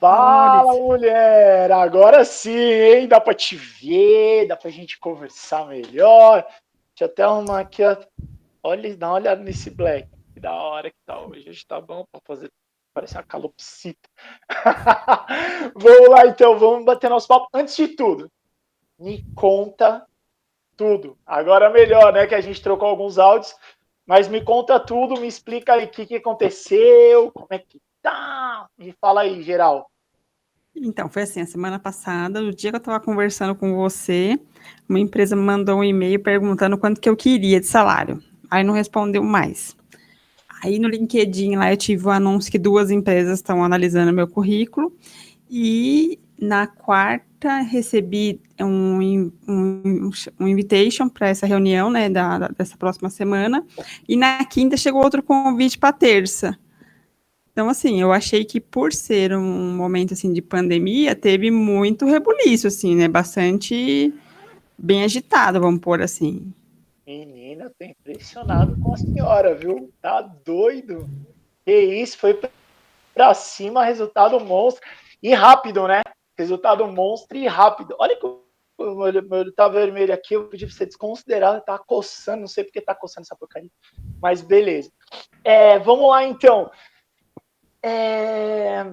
Fala, Fala, Maurício. mulher! Agora sim, hein? Dá pra te ver, dá pra gente conversar melhor. Deixa eu até arrumar aqui, ó. Olha, dá uma olhada nesse black. Que da hora que tá hoje. Hoje tá bom pra fazer. Parece uma calopsita. Vamos lá, então. Vamos bater nosso papo. Antes de tudo, me conta tudo. Agora melhor, né? Que a gente trocou alguns áudios. Mas me conta tudo, me explica aí o que aconteceu, como é que tá. Me fala aí, geral. Então, foi assim, a semana passada, no dia que eu estava conversando com você, uma empresa me mandou um e-mail perguntando quanto que eu queria de salário. Aí não respondeu mais. Aí no LinkedIn lá eu tive o anúncio que 2 empresas estão analisando meu currículo e na quarta recebi um invitation para essa reunião, né, dessa próxima semana, e na quinta chegou outro convite para terça. Então, assim, eu achei que por ser um momento, assim, de pandemia, teve muito rebuliço, assim, né? Bastante bem agitado, vamos pôr assim. Menina, tô impressionado com a senhora, viu? Tá doido? Que isso, foi pra cima, resultado monstro. E rápido, né? Resultado monstro e rápido. Olha que meu olho tá vermelho aqui, eu pedi pra você desconsiderar, tá coçando, não sei porque tá coçando essa porcaria. Mas beleza. Vamos lá, então. É,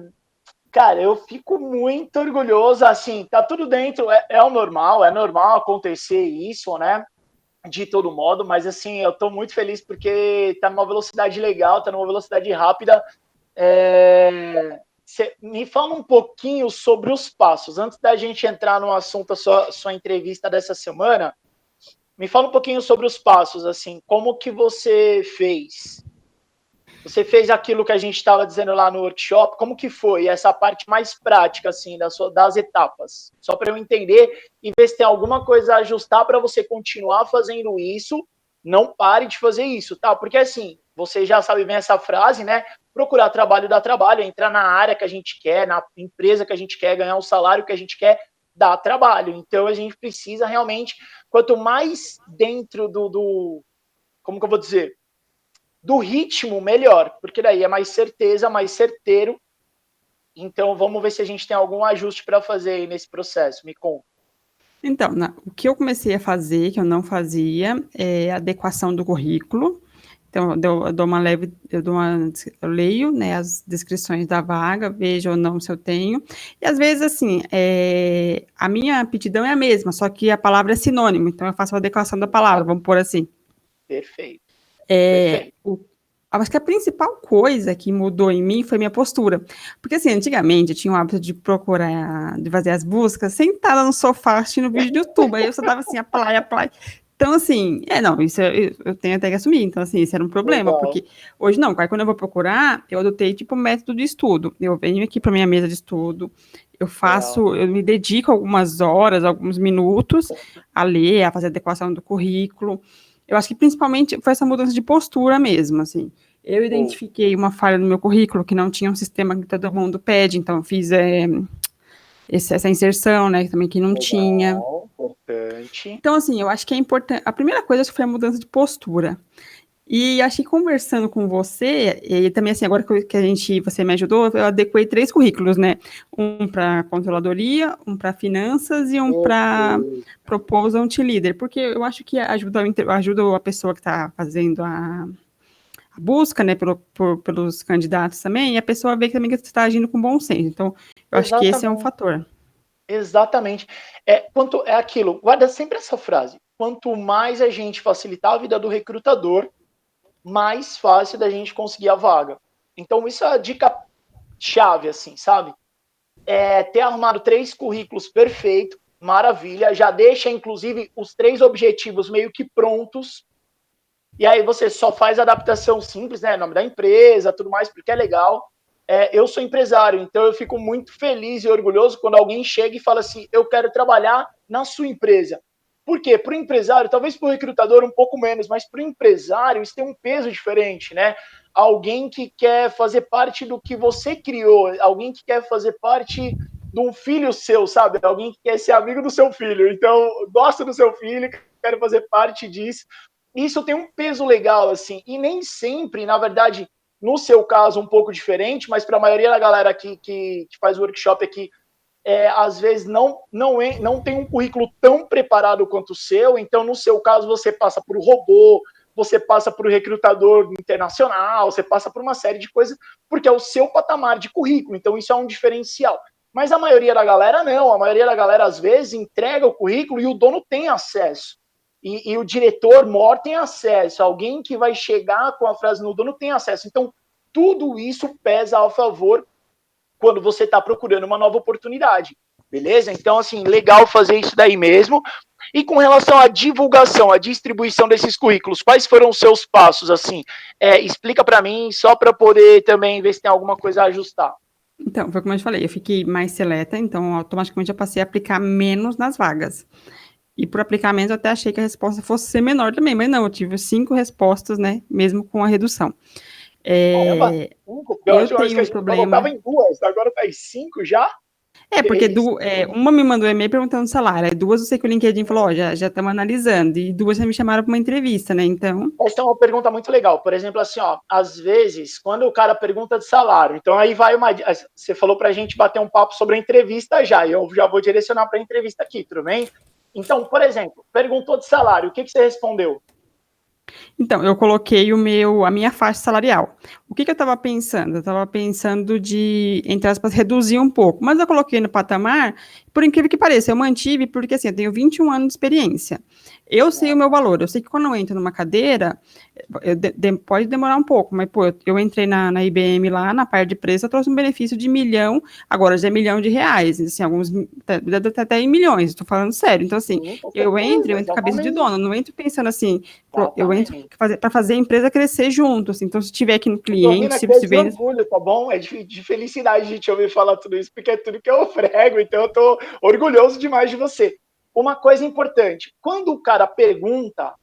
Cara, eu fico muito orgulhoso, assim, tá tudo dentro, é o normal, é normal acontecer isso, né? De todo modo, mas assim, eu tô muito feliz porque tá numa velocidade legal, tá numa velocidade rápida. Me fala um pouquinho sobre os passos. Antes da gente entrar no assunto da sua entrevista dessa semana, me fala um pouquinho sobre os passos, assim, como que você fez? Você fez aquilo que a gente estava dizendo lá no workshop, como que foi essa parte mais prática, assim, das etapas? Só para eu entender e ver se tem alguma coisa a ajustar para você continuar fazendo isso, não pare de fazer isso, tá? Porque assim, você já sabe bem essa frase, né? Procurar trabalho dá trabalho, entrar na área que a gente quer, na empresa que a gente quer, ganhar o salário que a gente quer, dá trabalho. Então a gente precisa realmente, quanto mais dentro como que eu vou dizer? Do ritmo, melhor, porque daí é mais certeza, mais certeiro. Então, vamos ver se a gente tem algum ajuste para fazer aí nesse processo. Me conta. Então, o que eu comecei a fazer, que eu não fazia, é a adequação do currículo. Então, eu dou uma leve, eu leio, né, as descrições da vaga, vejo ou não se eu tenho. E às vezes, assim, a minha aptidão é a mesma, só que a palavra é sinônimo, então eu faço a adequação da palavra, vamos pôr assim. Perfeito, É, perfeito. acho que a principal coisa que mudou em mim foi minha postura. Porque, assim, antigamente eu tinha o hábito de procurar, de fazer as buscas sentada no sofá assistindo vídeo do YouTube. Aí eu só dava assim, apply, apply. Então, assim, não, isso eu tenho até que assumir. Então, assim, isso era um problema, Legal, porque hoje não, quando eu vou procurar, eu adotei, tipo, método de estudo. Eu venho aqui para minha mesa de estudo, legal. eu me dedico algumas horas, alguns minutos a ler, a fazer adequação do currículo. Eu acho que principalmente foi essa mudança de postura mesmo, assim. Eu Oh, identifiquei uma falha no meu currículo que não tinha um sistema que todo mundo pede, então eu fiz essa inserção, né, também que não tinha. legal, importante. Então, assim, eu acho que é importante. A primeira coisa acho que foi a mudança de postura. E acho que conversando com você, e também assim, agora que você me ajudou, eu adequei 3 currículos, né? Um para controladoria, um para finanças e um para Perfeito. proposal to leader, porque eu acho que ajuda a pessoa que está fazendo a busca, né, pelos candidatos também, e a pessoa vê que também que você está agindo com bom senso. Então, eu acho que esse é um Exatamente, fator. exatamente. É aquilo, guarda sempre essa frase. Quanto mais a gente facilitar a vida do recrutador, mais fácil da gente conseguir a vaga. Então, isso é a dica chave, assim, sabe? Ter arrumado 3 currículos perfeito, maravilha, já deixa inclusive os 3 objetivos meio que prontos, e aí você só faz adaptação simples, né, nome da empresa, tudo mais, porque é legal. Eu sou empresário, então eu fico muito feliz e orgulhoso quando alguém chega e fala assim, eu quero trabalhar na sua empresa. Por quê? Para o empresário, talvez para o recrutador um pouco menos, mas para o empresário isso tem um peso diferente, né? Alguém que quer fazer parte do que você criou, alguém que quer fazer parte de um filho seu, sabe? Alguém que quer ser amigo do seu filho. Então, gosto do seu filho, quero fazer parte disso. Isso tem um peso legal, assim, e nem sempre, na verdade, no seu caso um pouco diferente, mas para a maioria da galera que faz workshop aqui, às vezes não tem um currículo tão preparado quanto o seu, então no seu caso você passa por robô, você passa por recrutador internacional, você passa por uma série de coisas, porque é o seu patamar de currículo, então isso é um diferencial. Mas a maioria da galera não, a maioria da galera às vezes entrega o currículo e o dono tem acesso. E o diretor maior tem acesso, alguém que vai chegar com a frase no dono tem acesso. Então, tudo isso pesa a favor quando você está procurando uma nova oportunidade, beleza? Então, assim, legal fazer isso daí mesmo. E com relação à divulgação, à distribuição desses currículos, quais foram os seus passos, assim? Explica para mim, só para poder também ver se tem alguma coisa a ajustar. Então, foi como eu te falei, eu fiquei mais seleta, então automaticamente eu passei a aplicar menos nas vagas. E por aplicar menos, eu até achei que a resposta fosse ser menor também, mas não, eu tive 5 respostas, né, mesmo com a redução. Caramba, 5? Porque a Eu última vez que tenho a um gente falou tava problema. em 2, agora tá em 5 já? Que Porque isso? uma me mandou e-mail perguntando o salário, aí 2 eu sei que o LinkedIn falou, ó, já estamos analisando, e 2 já me chamaram para uma entrevista, né, então... Essa é uma pergunta muito legal. Por exemplo, assim, ó, às vezes, quando o cara pergunta de salário, então aí vai uma. Você falou pra gente bater um papo sobre a entrevista já, e eu já vou direcionar pra entrevista aqui, tudo bem? Então, por exemplo, perguntou de salário, o que você respondeu? Então, eu coloquei a minha faixa salarial. O que eu estava pensando? Eu estava pensando de, entre aspas, reduzir um pouco, mas eu coloquei no patamar, por incrível que pareça, eu mantive, porque assim, eu tenho 21 anos de experiência. Eu sei o meu valor, eu sei que quando eu entro numa cadeira, pode demorar um pouco, mas pô, eu entrei na IBM lá, na parte de preço, eu trouxe um benefício de 1 milhão, agora já é R$ 1 milhão, assim, alguns, até em milhões, estou falando sério. Então, assim, Sim, com eu certeza, entro cabeça de exatamente. dono, não entro pensando assim, eu entro Exatamente. para fazer a empresa crescer junto, assim. Então, se tiver aqui no Eu tô rindo cliente, aqui se de vende... orgulho, tá bom? É de felicidade de te ouvir falar tudo isso, porque é tudo que eu frego, então eu tô orgulhoso demais de você. Uma coisa importante, quando o cara pergunta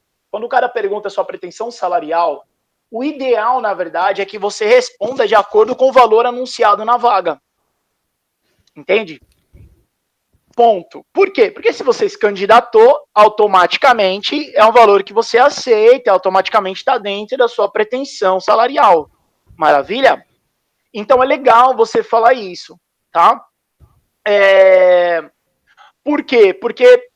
a sua pretensão salarial, o ideal, na verdade, é que você responda de acordo com o valor anunciado na vaga. Entende? Ponto. Por quê? Porque se você se candidatou, automaticamente é um valor que você aceita, automaticamente está dentro da sua pretensão salarial. Maravilha? Então é legal você falar isso, tá? Por quê? Porque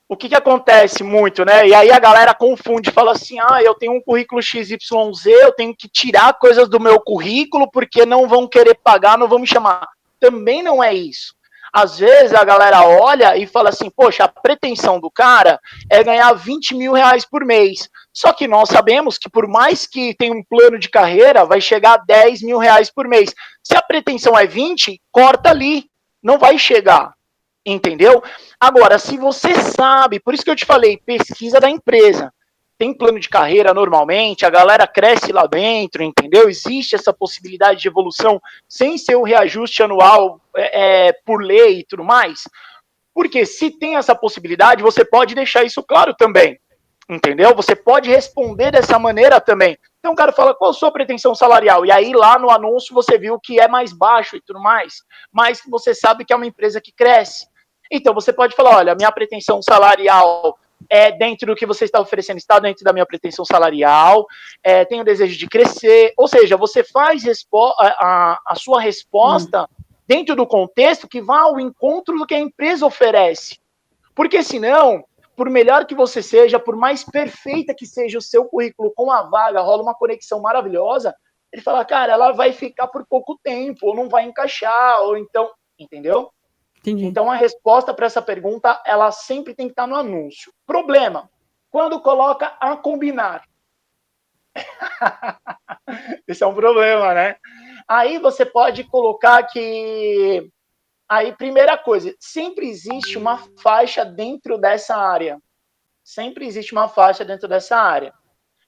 o que acontece muito, né? E aí a galera confunde, fala assim, eu tenho um currículo XYZ, eu tenho que tirar coisas do meu currículo porque não vão querer pagar, não vão me chamar. Também não é isso. Às vezes a galera olha e fala assim, poxa, a pretensão do cara é ganhar R$ 20.000 por mês. Só que nós sabemos que por mais que tenha um plano de carreira, vai chegar a R$ 10.000 por mês. Se a pretensão é 20, corta ali. Não vai chegar. Entendeu? Agora, se você sabe, por isso que eu te falei, pesquisa da empresa. Tem plano de carreira normalmente, a galera cresce lá dentro, entendeu? Existe essa possibilidade de evolução sem ser o reajuste anual por lei e tudo mais. Porque se tem essa possibilidade, você pode deixar isso claro também. Entendeu? Você pode responder dessa maneira também. Então o cara fala, qual a sua pretensão salarial? E aí lá no anúncio você viu que é mais baixo e tudo mais, mas você sabe que é uma empresa que cresce. Então você pode falar, olha, minha pretensão salarial é dentro do que você está oferecendo, está dentro da minha pretensão salarial, tenho desejo de crescer, ou seja, você faz a sua resposta dentro do contexto que vá ao encontro do que a empresa oferece. Porque senão, por melhor que você seja, por mais perfeita que seja o seu currículo com a vaga, rola uma conexão maravilhosa, ele fala, cara, ela vai ficar por pouco tempo, ou não vai encaixar, ou então, entendeu? Entendi. Então a resposta para essa pergunta, ela sempre tem que estar no anúncio. Problema, quando coloca a combinar. Esse é um problema, né? Aí você pode colocar que aí, primeira coisa, sempre existe uma faixa dentro dessa área. Sempre existe uma faixa dentro dessa área.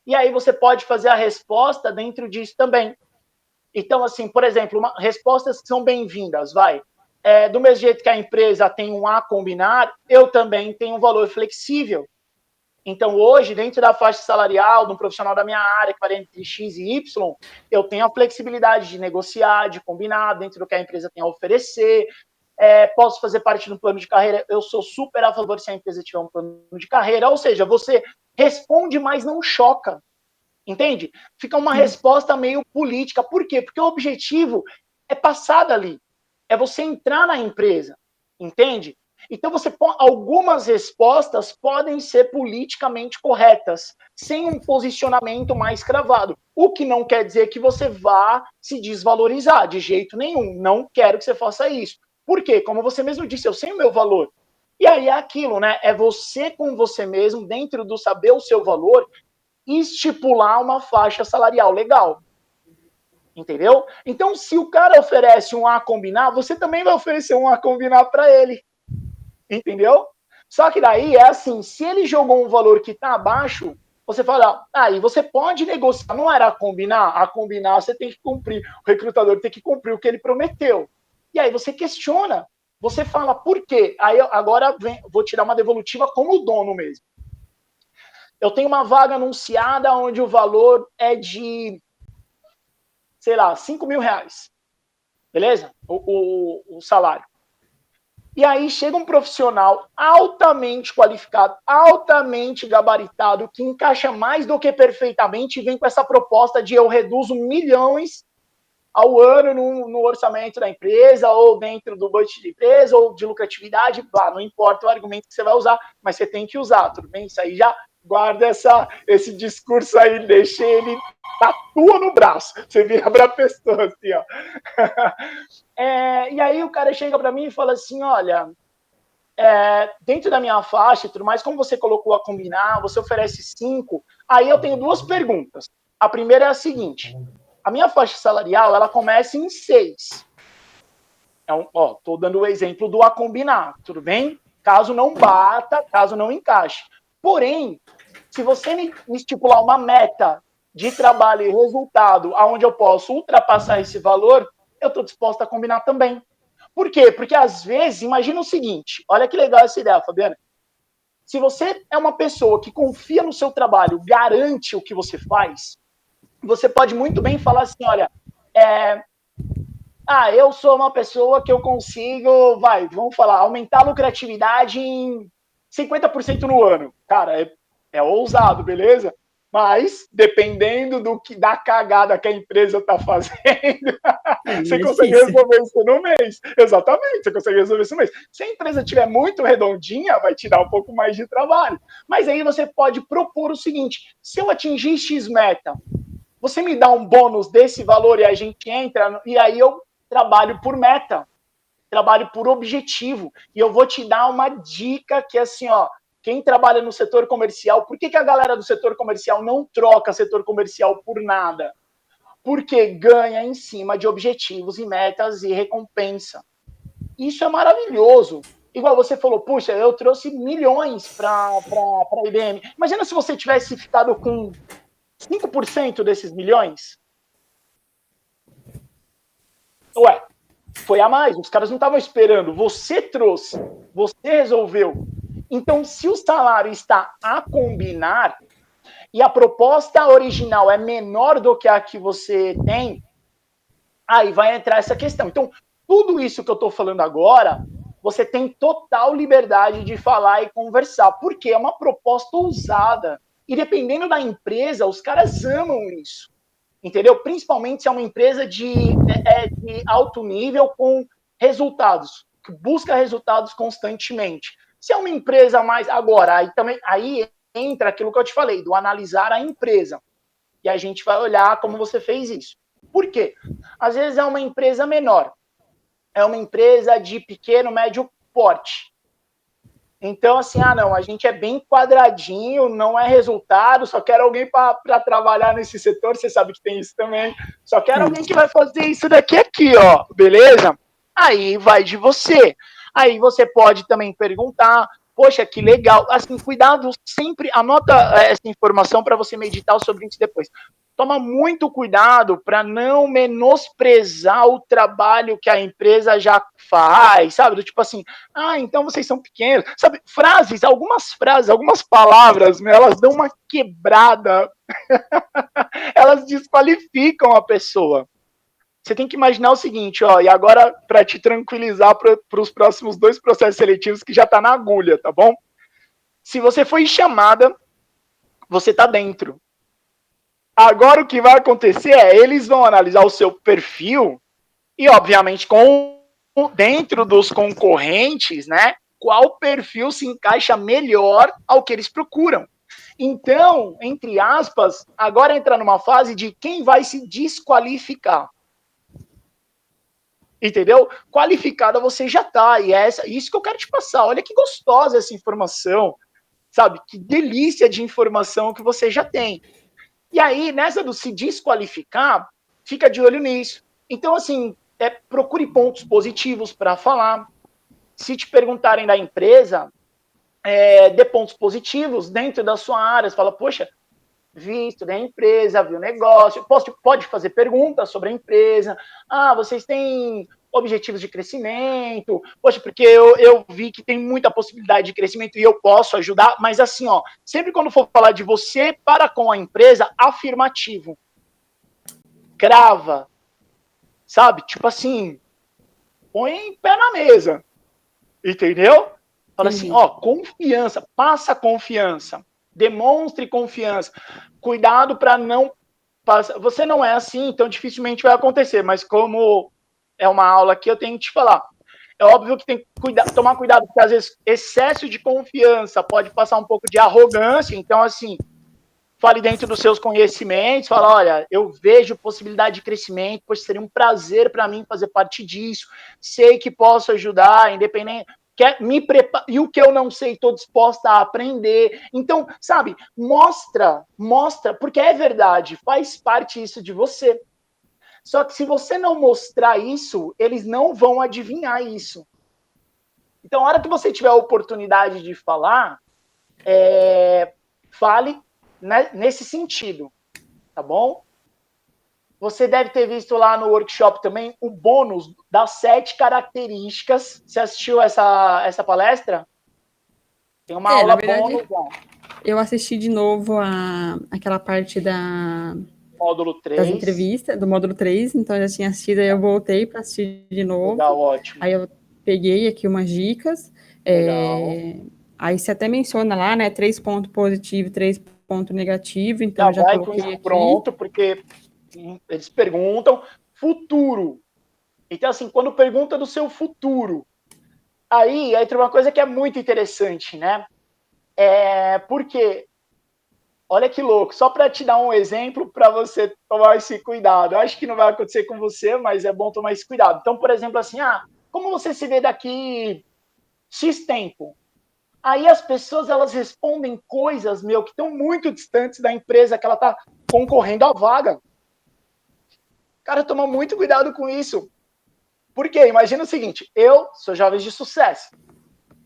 E aí você pode fazer a resposta dentro disso também. Então, assim, por exemplo, respostas que são bem-vindas, vai. Do mesmo jeito que a empresa tem um a combinar, eu também tenho um valor flexível. Então, hoje, dentro da faixa salarial de um profissional da minha área, que varia entre X e Y, eu tenho a flexibilidade de negociar, de combinar dentro do que a empresa tem a oferecer, posso fazer parte do plano de carreira, eu sou super a favor se a empresa tiver um plano de carreira, ou seja, você responde, mas não choca, Entende? Fica uma resposta meio política. Por quê? Porque o objetivo é passar dali. É você entrar na empresa. Entende? Então, algumas respostas podem ser politicamente corretas, sem um posicionamento mais cravado. O que não quer dizer que você vá se desvalorizar, de jeito nenhum. Não quero que você faça isso. Por quê? Como você mesmo disse, eu sei o meu valor. E aí é aquilo, né? É você com você mesmo, dentro do saber o seu valor, estipular uma faixa salarial legal. Entendeu? Então, se o cara oferece um A combinar, você também vai oferecer um A combinar para ele. Entendeu? Só que daí é assim, se ele jogou um valor que está abaixo, você fala, aí você pode negociar, não era a combinar você tem que cumprir, o recrutador tem que cumprir o que ele prometeu. E aí você questiona, você fala, por quê? Aí agora vou tirar uma devolutiva como dono mesmo. Eu tenho uma vaga anunciada onde o valor é de, sei lá, 5 mil reais. Beleza? O salário. E aí chega um profissional altamente qualificado, altamente gabaritado, que encaixa mais do que perfeitamente e vem com essa proposta de eu reduzo milhões ao ano no orçamento da empresa, ou dentro do budget da empresa, ou de lucratividade, não importa o argumento que você vai usar, mas você tem que usar, tudo bem? Isso aí já guarda esse discurso aí, deixa ele, tatua no braço, você vira pra pessoa assim, ó. E aí o cara chega para mim e fala assim, olha, dentro da minha faixa e tudo mais, como você colocou a combinar, você oferece 5, aí eu tenho duas perguntas. A primeira é a seguinte, a minha faixa salarial, ela começa em 6. Tô dando o exemplo do a combinar, tudo bem? Caso não bata, caso não encaixe. Porém, se você me estipular uma meta de trabalho e resultado aonde eu posso ultrapassar esse valor, eu estou disposto a combinar também. Por quê? Porque às vezes, imagina o seguinte, olha que legal essa ideia, Fabiana. Se você é uma pessoa que confia no seu trabalho, garante o que você faz, você pode muito bem falar assim, olha, eu sou uma pessoa que eu consigo, vamos falar, aumentar a lucratividade em 50% no ano. Cara, é ousado, beleza? Mas, dependendo da cagada que a empresa está fazendo, você consegue resolver isso no mês. Exatamente, você consegue resolver isso no mês. Se a empresa estiver muito redondinha, vai te dar um pouco mais de trabalho. Mas aí você pode propor o seguinte, se eu atingir X meta, você me dá um bônus desse valor e a gente entra, e aí eu trabalho por meta, trabalho por objetivo. E eu vou te dar uma dica que, assim, ó, quem trabalha no setor comercial, por que a galera do setor comercial não troca setor comercial por nada? Porque ganha em cima de objetivos e metas e recompensa. Isso é maravilhoso. Igual você falou, puxa, eu trouxe milhões para a IBM. Imagina se você tivesse ficado com 5% desses milhões. Ué, foi a mais, os caras não estavam esperando, você trouxe, você resolveu. Então, se o salário está a combinar e a proposta original é menor do que a que você tem, aí vai entrar essa questão. Então, tudo isso que eu estou falando agora, você tem total liberdade de falar e conversar, porque é uma proposta ousada. E dependendo da empresa, os caras amam isso. Entendeu? Principalmente se é uma empresa de alto nível com resultados, que busca resultados constantemente. Se é uma empresa mais... Agora, aí entra aquilo que eu te falei, do analisar a empresa. E a gente vai olhar como você fez isso. Por quê? Às vezes é uma empresa menor. É uma empresa de pequeno, médio porte. Então, assim, não, a gente é bem quadradinho, não é resultado, só quero alguém para trabalhar nesse setor, você sabe que tem isso também. Só quero alguém que vai fazer isso daqui aqui, ó, beleza? Aí vai de você. Aí você pode também perguntar, poxa, que legal. Assim, cuidado, sempre anota essa informação para você meditar sobre isso depois. Toma muito cuidado para não menosprezar o trabalho que a empresa já faz, sabe? Do tipo assim, então vocês são pequenos. Sabe, algumas frases, algumas palavras, elas dão uma quebrada. Elas desqualificam a pessoa. Você tem que imaginar o seguinte, ó, e agora para te tranquilizar para os próximos 2 processos seletivos que já tá na agulha, tá bom? Se você foi chamada, você tá dentro. Agora o que vai acontecer é, eles vão analisar o seu perfil e, obviamente, dentro dos concorrentes, né, qual perfil se encaixa melhor ao que eles procuram. Então, entre aspas, agora entra numa fase de quem vai se desqualificar. Entendeu? Qualificada você já tá, e é isso que eu quero te passar. Olha que gostosa essa informação, sabe? Que delícia de informação que você já tem. E aí, nessa do se desqualificar, fica de olho nisso. Então, assim, procure pontos positivos para falar. Se te perguntarem da empresa, dê pontos positivos dentro da sua área. Você fala, poxa, visto da empresa, viu o negócio, pode fazer perguntas sobre a empresa. Ah, vocês têm objetivos de crescimento? Poxa, porque eu vi que tem muita possibilidade de crescimento e eu posso ajudar, mas assim, ó, sempre quando for falar de você para com a empresa, afirmativo. Crava. Sabe? Tipo assim, põe pé na mesa. Entendeu? Fala assim, ó, confiança, passa confiança. Demonstre confiança. Cuidado para não passar. Você não é assim, então dificilmente vai acontecer, mas como é uma aula aqui, eu tenho que te falar. É óbvio que tem que tomar cuidado, porque às vezes excesso de confiança pode passar um pouco de arrogância, então assim, fale dentro dos seus conhecimentos, fala, olha, eu vejo possibilidade de crescimento, pois seria um prazer para mim fazer parte disso, sei que posso ajudar, independente, me prepara, e o que eu não sei, estou disposta a aprender. Então, sabe, mostra, porque é verdade, faz parte isso de você. Só que se você não mostrar isso, eles não vão adivinhar isso. Então, a hora que você tiver a oportunidade de falar, fale nesse sentido, tá bom? Você deve ter visto lá no workshop também o bônus das 7 características. Você assistiu essa palestra? Tem uma aula bônus lá. Eu assisti de novo aquela parte Módulo 3. Das entrevistas, do módulo 3, então eu já tinha assistido, aí eu voltei para assistir de novo. Legal, ótimo. Aí eu peguei aqui umas dicas. Aí você até menciona lá, né, 3 pontos positivos, 3 pontos negativos, então já vai coloquei com isso aqui. Pronto, porque eles perguntam futuro. Então, assim, quando pergunta do seu futuro, aí entra uma coisa que é muito interessante, né? Porque, olha que louco, só para te dar um exemplo para você tomar esse cuidado. Eu acho que não vai acontecer com você, mas é bom tomar esse cuidado. Então, por exemplo, assim, como você se vê daqui X tempo? Aí as pessoas, elas respondem coisas, que estão muito distantes da empresa que ela está concorrendo à vaga. Cara, toma muito cuidado com isso. Por quê? Imagina o seguinte, eu sou jovem de sucesso.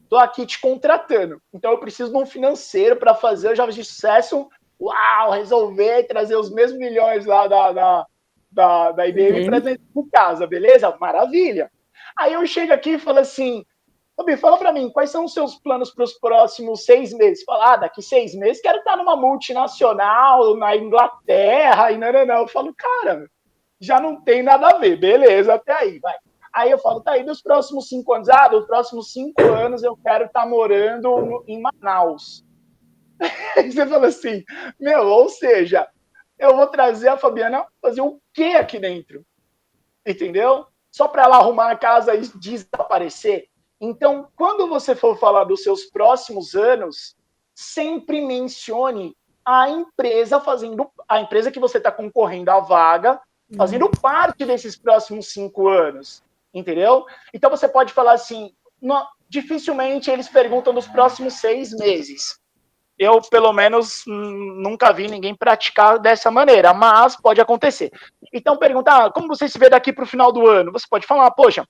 Estou aqui te contratando. Então eu preciso de um financeiro para fazer o jovem de sucesso, resolver, trazer os mesmos milhões lá da IBM para dentro de casa, beleza? Maravilha. Aí eu chego aqui e falo assim, Tobi, fala para mim, quais são os seus planos para os próximos 6 meses? Fala, daqui 6 meses quero estar numa multinacional, na Inglaterra, e não. Eu falo, cara, já não tem nada a ver, beleza, até aí, vai. Aí eu falo, tá aí, dos próximos 5 anos, dos próximos 5 anos eu quero estar morando em Manaus. Aí você fala assim, ou seja, eu vou trazer a Fabiana fazer o quê aqui dentro? Entendeu? Só para ela arrumar a casa e desaparecer? Então, quando você for falar dos seus próximos anos, sempre mencione a empresa que você está concorrendo à vaga, fazendo parte desses próximos 5 anos, entendeu? Então você pode falar assim, dificilmente eles perguntam dos próximos 6 meses. Eu, pelo menos, nunca vi ninguém praticar dessa maneira, mas pode acontecer. Então, perguntar, como você se vê daqui para o final do ano? Você pode falar, poxa,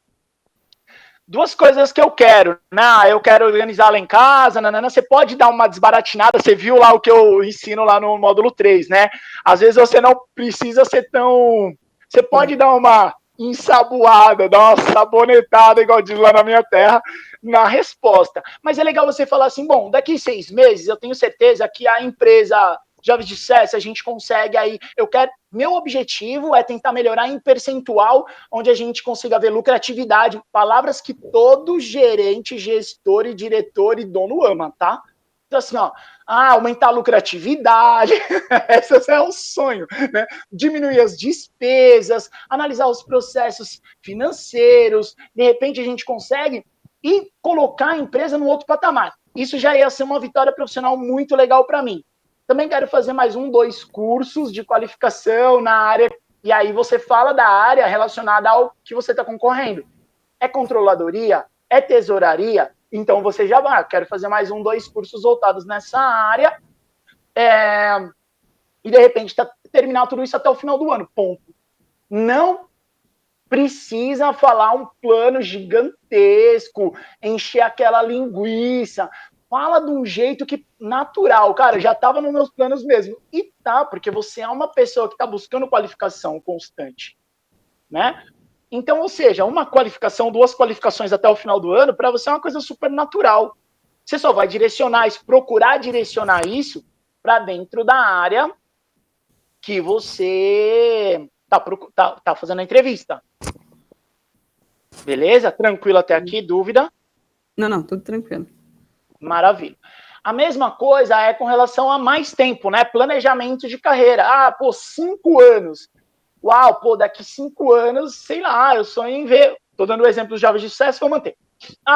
2 coisas que eu quero, né? Eu quero organizar lá em casa, você pode dar uma desbaratinada, você viu lá o que eu ensino lá no módulo 3, né? Às vezes você não precisa ser tão... Você pode dar uma ensaboada, dar uma sabonetada, igual diz lá na minha terra, na resposta. Mas é legal você falar assim, bom, daqui 6 meses eu tenho certeza que a empresa Jovens de Sucesso, a gente consegue aí, meu objetivo é tentar melhorar em percentual, onde a gente consiga ver lucratividade, palavras que todo gerente, gestor e diretor e dono ama, tá? assim, ó, aumentar a lucratividade, esse é um sonho, né? Diminuir as despesas, analisar os processos financeiros, de repente a gente consegue e colocar a empresa no outro patamar. Isso já ia ser uma vitória profissional muito legal para mim. Também quero fazer mais 2 cursos de qualificação na área, e aí você fala da área relacionada ao que você está concorrendo. É controladoria? É tesouraria? Então você já vai, quero fazer mais 2 cursos voltados nessa área, e de repente terminar tudo isso até o final do ano, ponto. Não precisa falar um plano gigantesco, encher aquela linguiça. Fala de um jeito que natural, cara, já estava nos meus planos mesmo. E tá, porque você é uma pessoa que está buscando qualificação constante, né? Então, ou seja, uma qualificação, 2 qualificações até o final do ano, para você é uma coisa super natural. Você só vai direcionar isso, procurar direcionar isso para dentro da área que você tá fazendo a entrevista. Beleza? Tranquilo até aqui? Dúvida? Não, tudo tranquilo. Maravilha. A mesma coisa é com relação a mais tempo, né? Planejamento de carreira. 5 anos. Uau, daqui 5 anos, sei lá, eu sonho em ver. Estou dando o exemplo dos jovens de sucesso, vou manter.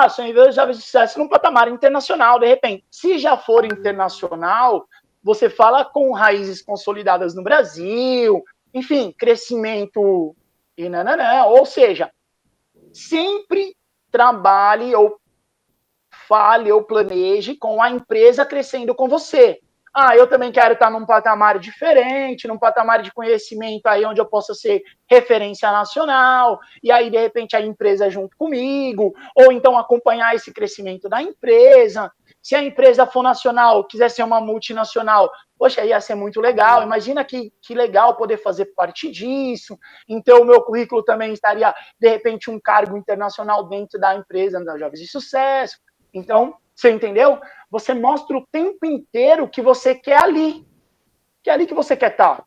Sonho em ver os jovens de sucesso num patamar internacional, de repente. Se já for internacional, você fala com raízes consolidadas no Brasil, enfim, crescimento e nananã. Ou seja, sempre trabalhe ou fale ou planeje com a empresa crescendo com você. Eu também quero estar num patamar diferente, num patamar de conhecimento aí onde eu possa ser referência nacional, e aí, de repente, a empresa junto comigo, ou então acompanhar esse crescimento da empresa. Se a empresa for nacional, quiser ser uma multinacional, poxa, ia ser muito legal. Imagina que legal poder fazer parte disso. Então, o meu currículo também estaria, de repente, um cargo internacional dentro da empresa da Jovens de Sucesso. Então, você entendeu? Você mostra o tempo inteiro que você quer ali. Que é ali que você quer estar.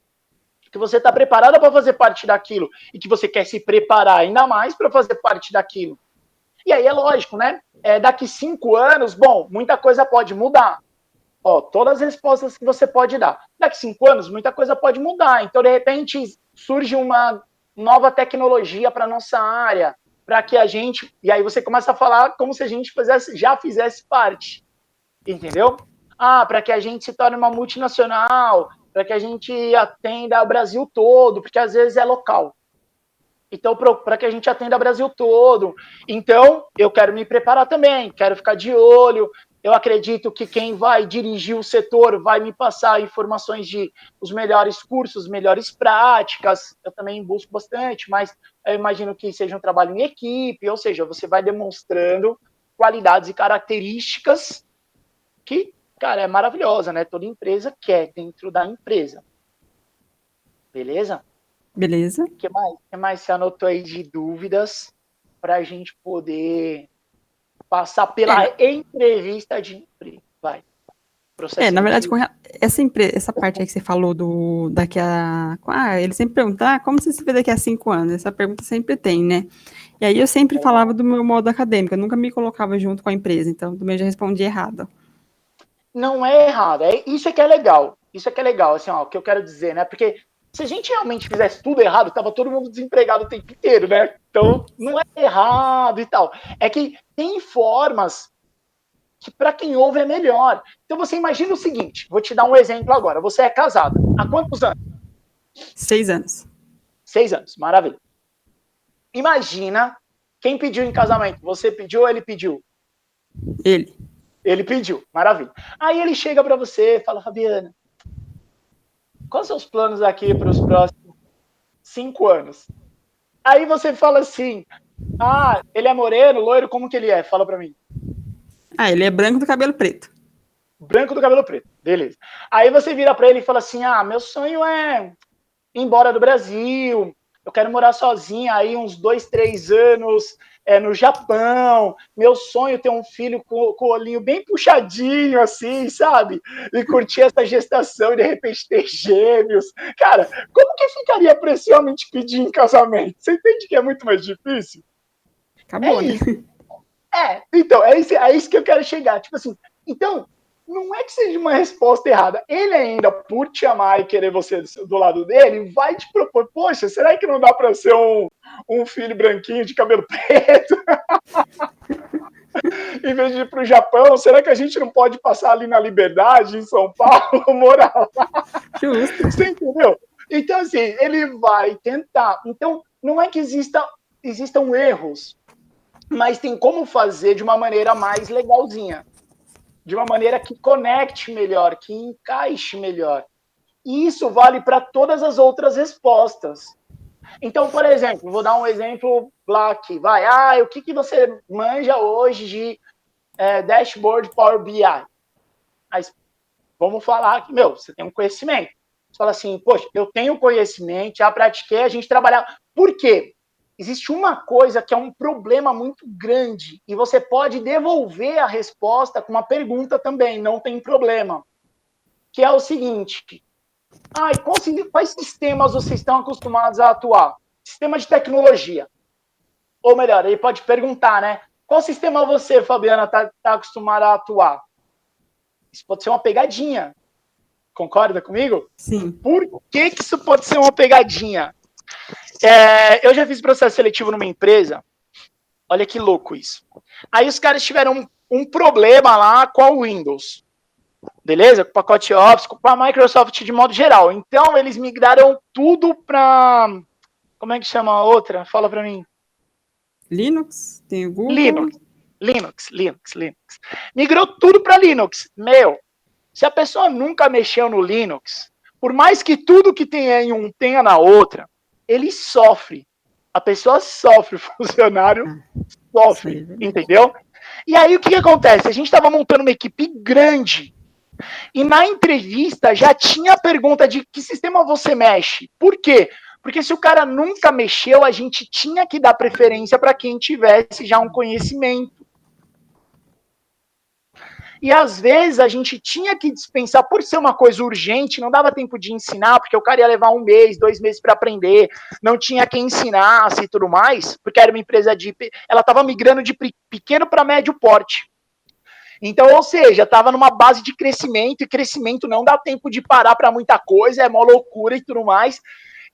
Que você está preparada para fazer parte daquilo. E que você quer se preparar ainda mais para fazer parte daquilo. E aí é lógico, né? Daqui 5 anos, muita coisa pode mudar. Todas as respostas que você pode dar. Daqui 5 anos, muita coisa pode mudar. Então, de repente, surge uma nova tecnologia para a nossa área, para que a gente... E aí você começa a falar como se a gente já fizesse parte. Entendeu? Para que a gente se torne uma multinacional, para que a gente atenda o Brasil todo, porque às vezes é local. Então, para que a gente atenda o Brasil todo. Então, eu quero me preparar também, quero ficar de olho. Eu acredito que quem vai dirigir o setor vai me passar informações de os melhores cursos, melhores práticas. Eu também busco bastante, mas eu imagino que seja um trabalho em equipe, ou seja, você vai demonstrando qualidades e características que, cara, é maravilhosa, né? Toda empresa quer dentro da empresa. Beleza? Beleza. O que mais você anotou aí de dúvidas para a gente poder passar pela entrevista de emprego? Vai. Na verdade, essa parte aí que você falou daqui a... ele sempre pergunta, como você se vê daqui a 5 anos? Essa pergunta sempre tem, né? E aí eu sempre falava do meu modo acadêmico, eu nunca me colocava junto com a empresa, então também já respondi errado. Não é errado, isso é que é legal. Isso é que é legal, assim, o que eu quero dizer, né? Porque se a gente realmente fizesse tudo errado, tava todo mundo desempregado o tempo inteiro, né? Então, não é errado e tal. É que tem formas que para quem ouve é melhor. Então, você imagina o seguinte, vou te dar um exemplo agora. Você é casada. Há quantos anos? 6 anos. 6 anos, maravilha. Imagina quem pediu em casamento. Você pediu ou ele pediu? Ele. Ele pediu, maravilha. Aí ele chega para você e fala, Fabiana, quais são os planos aqui para os próximos 5 anos? Aí você fala assim, ele é moreno, loiro, como que ele é? Fala para mim. Ele é branco do cabelo preto. Branco do cabelo preto, beleza. Aí você vira para ele e fala assim, meu sonho é ir embora do Brasil, eu quero morar sozinha aí uns 2, 3 anos no Japão, meu sonho é ter um filho com o olhinho bem puxadinho, assim, sabe? E curtir essa gestação e de repente ter gêmeos. Cara, como que ficaria para esse homem te pedir em casamento? Você entende que é muito mais difícil? Acabou, né? Então, é isso que eu quero chegar. Tipo assim, então, não é que seja uma resposta errada. Ele ainda, por te amar e querer você do lado dele, vai te propor, poxa, será que não dá para ser um filho branquinho de cabelo preto? Em vez de ir para o Japão, será que a gente não pode passar ali na Liberdade, em São Paulo, morar lá? Justo. Você entendeu? Então, assim, ele vai tentar. Então, não é que existam erros, mas tem como fazer de uma maneira mais legalzinha, de uma maneira que conecte melhor, que encaixe melhor. E isso vale para todas as outras respostas. Então, por exemplo, vou dar um exemplo lá aqui. Vai, o que você manja hoje de dashboard Power BI? Mas vamos falar que, você tem um conhecimento. Você fala assim, poxa, eu tenho conhecimento, já pratiquei, a gente trabalhava. Por quê? Existe uma coisa que é um problema muito grande e você pode devolver a resposta com uma pergunta também, não tem problema. Que é o seguinte, quais sistemas vocês estão acostumados a atuar? Sistema de tecnologia. Ou melhor, ele pode perguntar, né? Qual sistema você, Fabiana, está acostumada a atuar? Isso pode ser uma pegadinha. Concorda comigo? Sim. Por que isso pode ser uma pegadinha? Eu já fiz processo seletivo numa empresa. Olha que louco isso. Aí os caras tiveram um problema lá com o Windows. Beleza? Com o pacote Office, com a Microsoft de modo geral. Então, eles migraram tudo para... Como é que chama a outra? Fala para mim. Linux, tem o Google. Linux. Migrou tudo para Linux. Se a pessoa nunca mexeu no Linux, por mais que tudo que tem em um tenha na outra, ele sofre. A pessoa sofre, o funcionário sofre, entendeu? E aí o que acontece? A gente estava montando uma equipe grande e na entrevista já tinha a pergunta de que sistema você mexe. Por quê? Porque se o cara nunca mexeu, a gente tinha que dar preferência para quem tivesse já um conhecimento. E às vezes a gente tinha que dispensar, por ser uma coisa urgente, não dava tempo de ensinar, porque o cara ia levar 1 mês, 2 meses para aprender, não tinha quem ensinasse e tudo mais, porque era uma empresa ela estava migrando de pequeno para médio porte. Então, ou seja, estava numa base de crescimento, e crescimento não dá tempo de parar para muita coisa, é mó loucura e tudo mais.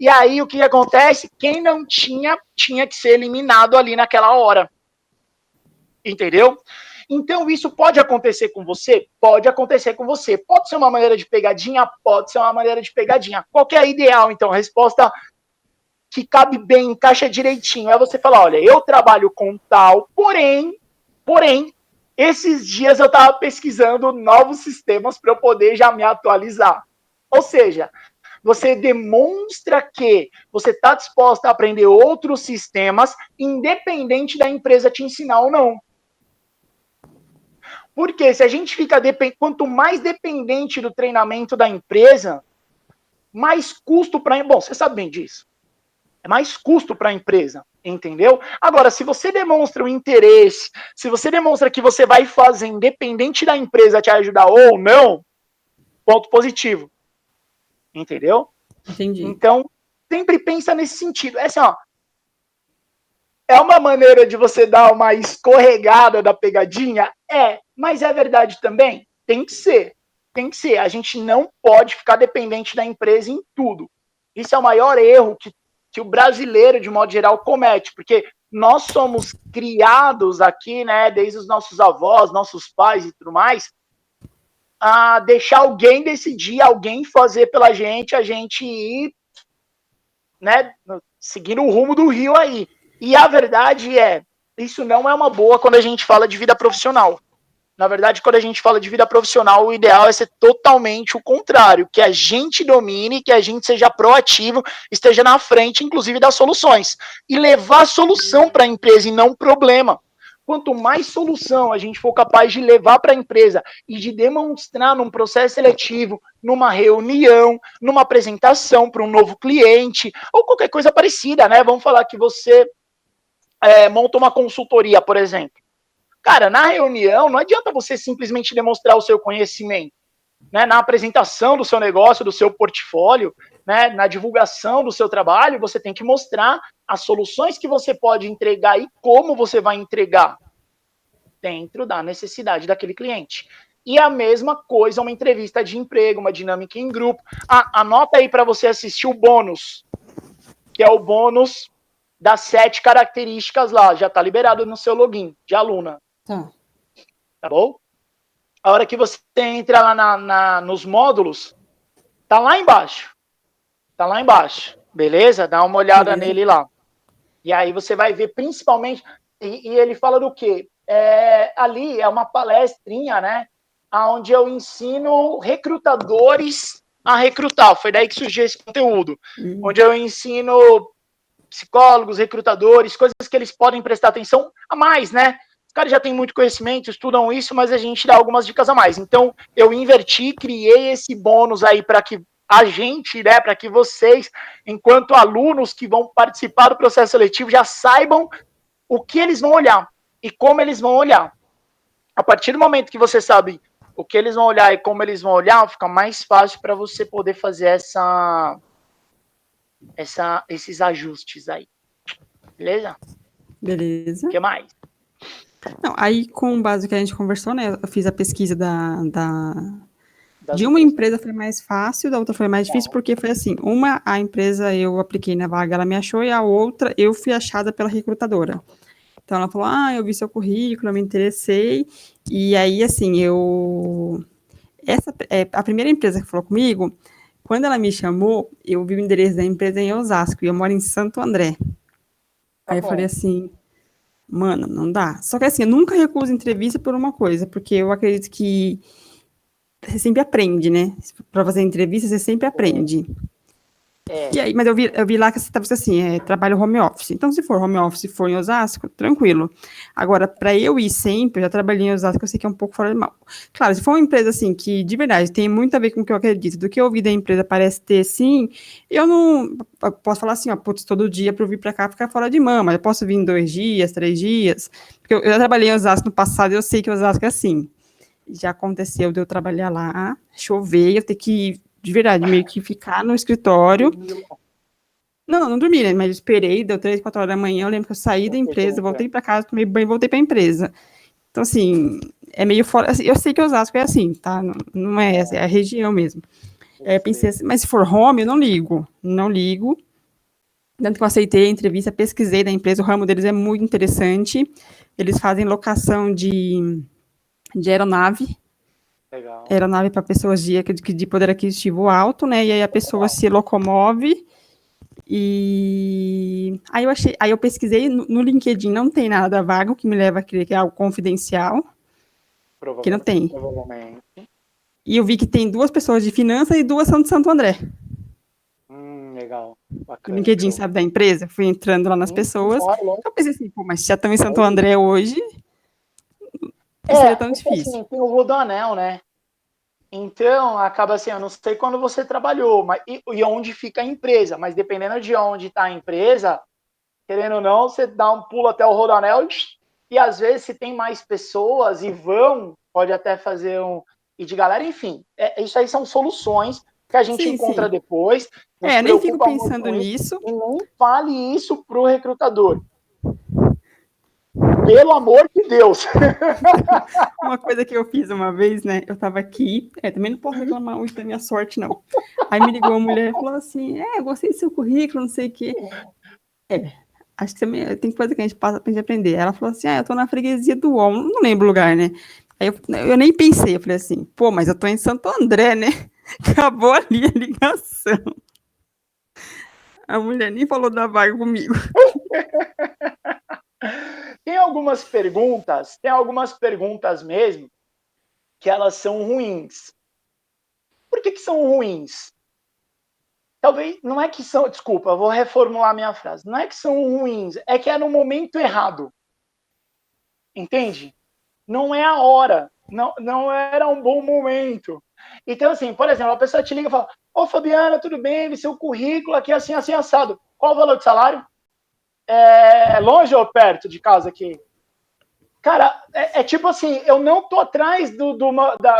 E aí o que acontece? Quem não tinha que ser eliminado ali naquela hora. Entendeu? Então, isso pode acontecer com você? Pode acontecer com você. Pode ser uma maneira de pegadinha? Pode ser uma maneira de pegadinha. Qual que é a ideal, então? A resposta que cabe bem, encaixa direitinho. É você falar, olha, eu trabalho com tal, porém, esses dias eu estava pesquisando novos sistemas para eu poder já me atualizar. Ou seja, você demonstra que você está disposta a aprender outros sistemas, independente da empresa te ensinar ou não. Porque se a gente fica quanto mais dependente do treinamento da empresa, mais custo para... Bom, você sabe bem disso. É mais custo para a empresa, entendeu? Agora, se você demonstra o interesse, se você demonstra que você vai fazer independente da empresa te ajudar ou não, ponto positivo. Entendeu? Entendi. Então, sempre pensa nesse sentido. É assim, ó, é uma maneira de você dar uma escorregada da pegadinha? Mas é verdade também? Tem que ser. A gente não pode ficar dependente da empresa em tudo. Isso é o maior erro que o brasileiro, de modo geral, comete, porque nós somos criados aqui, né, desde os nossos avós, nossos pais e tudo mais, a deixar alguém decidir, alguém fazer pela gente, a gente ir, né, seguindo o rumo do rio aí. E a verdade isso não é uma boa quando a gente fala de vida profissional. Na verdade, quando a gente fala de vida profissional, o ideal é ser totalmente o contrário, que a gente domine, que a gente seja proativo, esteja na frente, inclusive, das soluções. E levar solução para a empresa e não problema. Quanto mais solução a gente for capaz de levar para a empresa e de demonstrar num processo seletivo, numa reunião, numa apresentação para um novo cliente, ou qualquer coisa parecida, né? Vamos falar que você monta uma consultoria, por exemplo. Cara, na reunião, não adianta você simplesmente demonstrar o seu conhecimento. Né? Na apresentação do seu negócio, do seu portfólio, né? Na divulgação do seu trabalho, você tem que mostrar as soluções que você pode entregar e como você vai entregar dentro da necessidade daquele cliente. E a mesma coisa, uma entrevista de emprego, uma dinâmica em grupo. Anota aí para você assistir o bônus, que é o bônus das 7 características lá. Já está liberado no seu login de aluna. Tá. Tá bom? A hora que você entra lá nos módulos, tá lá embaixo. Tá lá embaixo. Beleza? Dá uma olhada nele lá. E aí você vai ver principalmente... E ele fala do quê? Ali é uma palestrinha, né? Onde eu ensino recrutadores a recrutar. Foi daí que surgiu esse conteúdo. Onde eu ensino psicólogos, recrutadores, coisas que eles podem prestar atenção a mais, né? Os caras já têm muito conhecimento, estudam isso, mas a gente dá algumas dicas a mais. Então, eu inverti, criei esse bônus aí para que a gente, né, para que vocês, enquanto alunos que vão participar do processo seletivo, já saibam o que eles vão olhar e como eles vão olhar. A partir do momento que você sabe o que eles vão olhar e como eles vão olhar, fica mais fácil para você poder fazer esses ajustes aí. Beleza? Beleza. O que mais? Não, aí, com base no que a gente conversou, né? Eu fiz a pesquisa de uma empresa foi mais fácil, da outra foi mais difícil, porque foi assim, a empresa eu apliquei na vaga, ela me achou, e a outra eu fui achada pela recrutadora. Então, ela falou, eu vi seu currículo, eu me interessei, e aí, assim, a primeira empresa que falou comigo, quando ela me chamou, eu vi o endereço da empresa em Osasco, e eu moro em Santo André. Aí eu falei assim, mano, não dá. Só que assim, eu nunca recuso entrevista por uma coisa, porque eu acredito que você sempre aprende, né? Para fazer entrevista, você sempre aprende. E aí, mas eu vi lá que você estava assim, trabalho home office. Então, se for home office e for em Osasco, tranquilo. Agora, para eu ir sempre, eu já trabalhei em Osasco, eu sei que é um pouco fora de mal. Claro, se for uma empresa assim, que de verdade tem muito a ver com o que eu acredito, do que eu ouvi da empresa parece ter, sim, eu não eu posso falar assim, putz, todo dia para eu vir para cá ficar fora de mão, mas eu posso vir em 2 dias, 3 dias, porque eu já trabalhei em Osasco no passado e eu sei que Osasco é assim. Já aconteceu de eu trabalhar lá, chover, eu ter que, de verdade, meio que ficar no escritório. Não dormi, né? Mas esperei, deu 3, 4 horas da manhã, eu lembro que eu saí da empresa, voltei para casa, tomei banho e voltei para a empresa. Então, assim, é meio fora. Assim, eu sei que Osasco é assim, tá? Não é essa, é a região mesmo. Eu pensei assim, mas se for home, eu não ligo. Não ligo. Tanto que eu aceitei a entrevista, pesquisei da empresa, o ramo deles é muito interessante. Eles fazem locação de aeronave. Legal. Aeronave para pessoas de poder aquisitivo alto, né? E aí a pessoa se locomove. E aí eu pesquisei no LinkedIn, não tem nada da vaga, o que me leva a crer que é algo confidencial. Que não tem. Provavelmente. E eu vi que tem 2 pessoas de finanças e 2 são de Santo André. Legal. O LinkedIn sabe da empresa, fui entrando lá nas pessoas. Eu pensei assim, mas se já estão em Santo André hoje, não seria tão difícil. Assim, tem o Rodoanel, né? Então, acaba assim, eu não sei quando você trabalhou, mas, e onde fica a empresa, mas dependendo de onde está a empresa, querendo ou não, você dá um pulo até o Rodoanel e às vezes se tem mais pessoas e pode até fazer e de galera, enfim, isso aí são soluções que a gente encontra depois. Nem fico pensando nisso. E não fale isso pro recrutador. Pelo amor de Deus! Uma coisa que eu fiz uma vez, né? Eu tava aqui, também não posso reclamar muito da minha sorte, não. Aí me ligou uma mulher e falou assim: gostei do seu currículo, não sei o quê. Acho que também tem coisa que a gente passa pra gente aprender. Ela falou assim: eu tô na freguesia do UOL, não lembro o lugar, né? Aí eu nem pensei, eu falei assim: pô, mas eu tô em Santo André, né? Acabou ali a ligação. A mulher nem falou da vaga comigo. Tem algumas perguntas mesmo, que elas são ruins. Por que são ruins? Talvez, não é que são, desculpa, eu vou reformular minha frase. Não é que são ruins, é que é no momento errado. Entende? Não é a hora, não era um bom momento. Então, assim, por exemplo, a pessoa te liga e fala: ô Fabiana, tudo bem? Vi seu currículo aqui assim, assim, assado. Qual o valor de salário? É longe ou perto de casa aqui? Cara, tipo assim, eu não tô atrás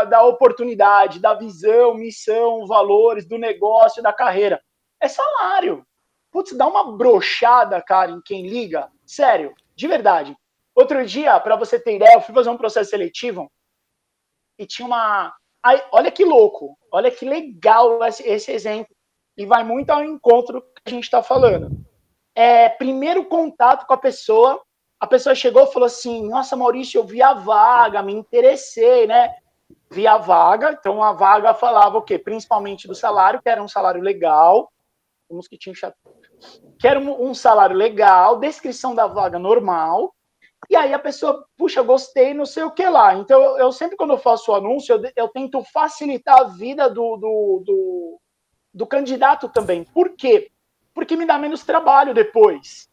da oportunidade, da visão, missão, valores, do negócio, da carreira. É salário. Putz, dá uma brochada, cara, em quem liga. Sério, de verdade. Outro dia, para você ter ideia, eu fui fazer um processo seletivo e tinha uma... Aí, olha que louco, olha que legal esse exemplo, e vai muito ao encontro que a gente está falando. Primeiro contato com a pessoa chegou e falou assim, nossa, Maurício, eu vi a vaga, me interessei, né? Vi a vaga, então a vaga falava o quê? Principalmente do salário, que era um salário legal, o mosquitinho chato, que era um salário legal, descrição da vaga normal, e aí a pessoa, puxa, gostei, não sei o que lá. Então, eu sempre, quando eu faço o anúncio, eu tento facilitar a vida do candidato também. Por quê? Porque me dá menos trabalho depois.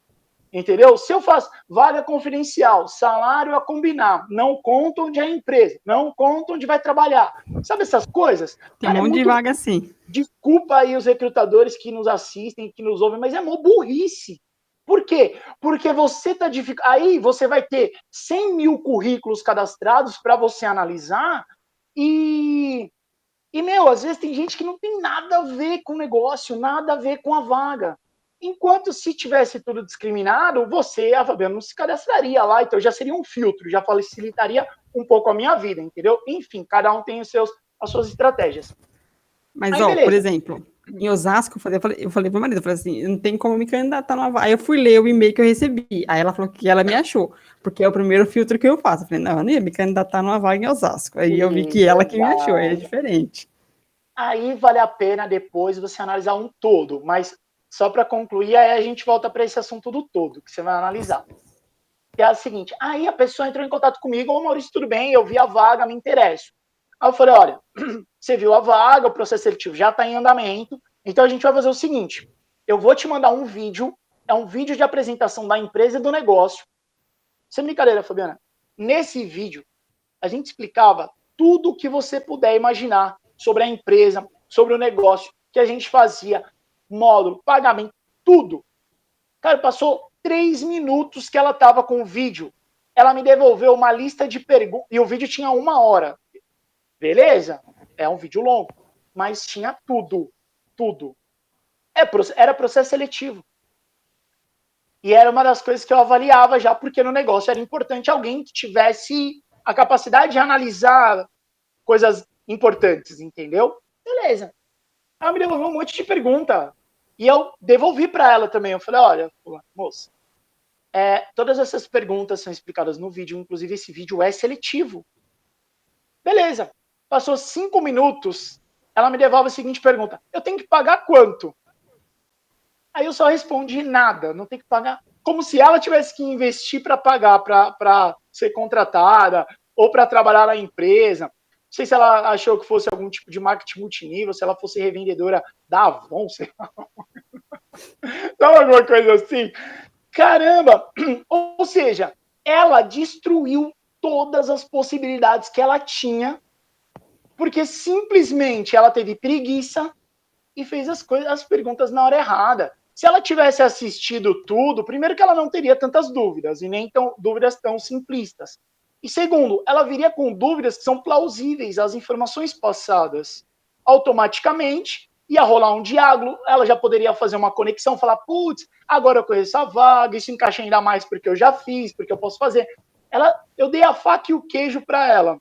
Entendeu? Se eu faço vaga confidencial, salário a combinar, não conta onde é a empresa, não conta onde vai trabalhar. Sabe essas coisas? Tem um monte de vaga assim. Desculpa aí os recrutadores que nos assistem, que nos ouvem, mas é mó burrice. Por quê? Porque você tá aí você vai ter 100 mil currículos cadastrados para você analisar meu, às vezes tem gente que não tem nada a ver com o negócio, nada a ver com a vaga. Enquanto se tivesse tudo discriminado, você, a Fabiana, não se cadastraria lá, então já seria um filtro, já facilitaria um pouco a minha vida, entendeu? Enfim, cada um tem as suas estratégias. Mas, aí, por exemplo, em Osasco, eu falei pro marido, eu falei assim, não tem como me candidatar numa vaga. Aí eu fui ler o e-mail que eu recebi. Aí ela falou que ela me achou, porque é o primeiro filtro que eu faço. Eu falei, não, eu não ia me candidatar numa vaga em Osasco. Aí eu vi que ela que me achou, aí é diferente. Aí vale a pena depois você analisar um todo, mas só para concluir, aí a gente volta para esse assunto do todo, que você vai analisar. Que é o seguinte, aí a pessoa entrou em contato comigo, ô Maurício, tudo bem, eu vi a vaga, me interesso. Aí eu falei, olha, você viu a vaga, o processo seletivo já está em andamento, então a gente vai fazer o seguinte, eu vou te mandar um vídeo, é um vídeo de apresentação da empresa e do negócio. Sem brincadeira, Fabiana. Nesse vídeo, a gente explicava tudo o que você puder imaginar sobre a empresa, sobre o negócio, que a gente fazia, módulo, pagamento, tudo. Cara, passou 3 minutos que ela estava com o vídeo. Ela me devolveu uma lista de perguntas, e o vídeo tinha 1 hora. Beleza? É um vídeo longo, mas tinha tudo. Tudo. Era processo seletivo. E era uma das coisas que eu avaliava já, porque no negócio era importante alguém que tivesse a capacidade de analisar coisas importantes, entendeu? Beleza. Ela me devolveu um monte de pergunta. E eu devolvi para ela também. Eu falei, olha, moça, todas essas perguntas são explicadas no vídeo, inclusive esse vídeo é seletivo. Beleza. Passou 5 minutos, ela me devolve a seguinte pergunta, eu tenho que pagar quanto? Aí eu só respondi nada, não tem que pagar. Como se ela tivesse que investir para pagar, para ser contratada, ou para trabalhar na empresa. Não sei se ela achou que fosse algum tipo de marketing multinível, se ela fosse revendedora da Avon, sei lá. Sabe alguma coisa assim? Caramba! Ou seja, ela destruiu todas as possibilidades que ela tinha, porque simplesmente ela teve preguiça e fez as perguntas na hora errada. Se ela tivesse assistido tudo, primeiro que ela não teria tantas dúvidas, e nem dúvidas tão simplistas. E segundo, ela viria com dúvidas que são plausíveis às informações passadas. Automaticamente, ia rolar um diálogo, ela já poderia fazer uma conexão, falar, putz, agora eu conheço a vaga, isso encaixa ainda mais porque eu já fiz, porque eu posso fazer. Eu dei a faca e o queijo para ela.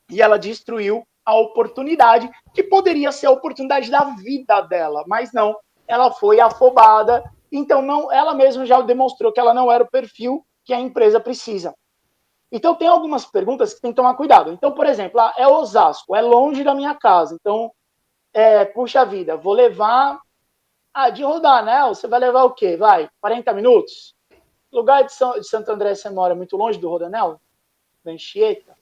E ela destruiu a oportunidade, que poderia ser a oportunidade da vida dela, mas não, ela foi afobada, então não, ela mesma já demonstrou que ela não era o perfil que a empresa precisa. Então tem algumas perguntas que tem que tomar cuidado. Então, por exemplo, é Osasco, é longe da minha casa, então, puxa vida, vou levar, de Rodoanel, você vai levar o quê? 40 minutos? Lugar de Santo André você mora muito longe do Rodoanel? Da Anchieta?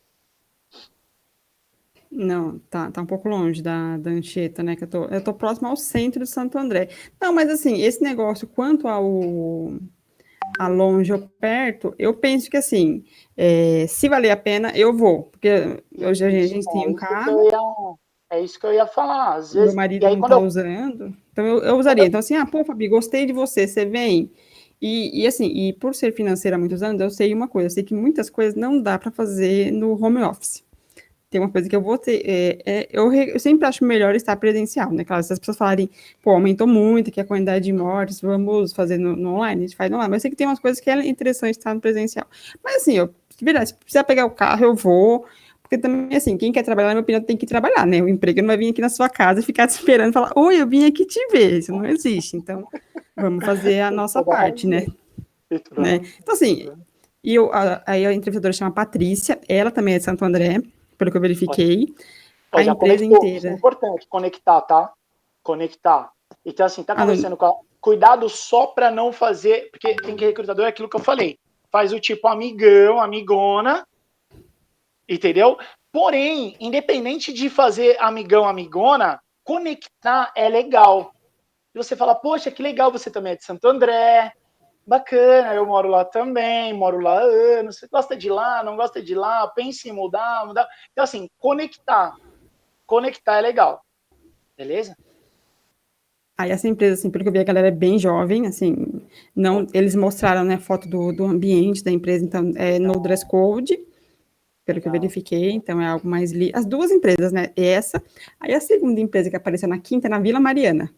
Não, tá um pouco longe da Anchieta, né? Que eu tô próximo ao centro de Santo André. Não, mas assim, esse negócio quanto a longe ou perto, eu penso que assim, se valer a pena, eu vou. Porque hoje a gente tem um carro. É isso que eu ia falar. Às vezes, meu marido não tá usando, então eu usaria. Então, assim, pô, Fabi, gostei de você, você vem. E assim, e por ser financeira há muitos anos, eu sei uma coisa, eu sei que muitas coisas não dá para fazer no home office. Tem uma coisa que eu vou ter, eu sempre acho melhor estar presencial, né? Claro, se as pessoas falarem, pô, aumentou muito, que a quantidade de mortes, vamos fazer no online, a gente faz no online, mas eu sei que tem umas coisas que é interessante estar no presencial. Mas assim, se precisar pegar o carro, eu vou, Porque também, assim, quem quer trabalhar, na minha opinião, tem que trabalhar, né? O emprego não vai vir aqui na sua casa e ficar te esperando e falar, oi, eu vim aqui te ver. Isso não existe. Então, vamos fazer a Tem nossa toda a parte, né? razão. Tem toda a Né? razão. Então, assim, aí a entrevistadora chama Patrícia, ela também é de Santo André, pelo que eu verifiquei. Ó, A já empresa conectou. Isso é inteira. importante, conectar, tá? Conectar. Então, assim, tá Ah, não, conversando com a... Cuidado só para não fazer... Porque tem que recrutador, é aquilo que eu falei. Faz o tipo amigão, amigona, entendeu? Porém, independente de fazer amigão, amigona, conectar é legal. E você fala, poxa, que legal, você também é de Santo André, bacana, eu moro lá também, moro lá há anos, você gosta de ir lá, não gosta de ir lá, pensa em mudar, mudar. Então, assim, conectar é legal, beleza? aí essa empresa, assim, pelo que eu vi, a galera é bem jovem, assim, não, eles mostraram, né, foto do ambiente da empresa, então, é no dress code, pelo que eu Legal. verifiquei, então é algo mais... As duas empresas, né, essa, aí a segunda empresa que apareceu na quinta, é na Vila Mariana.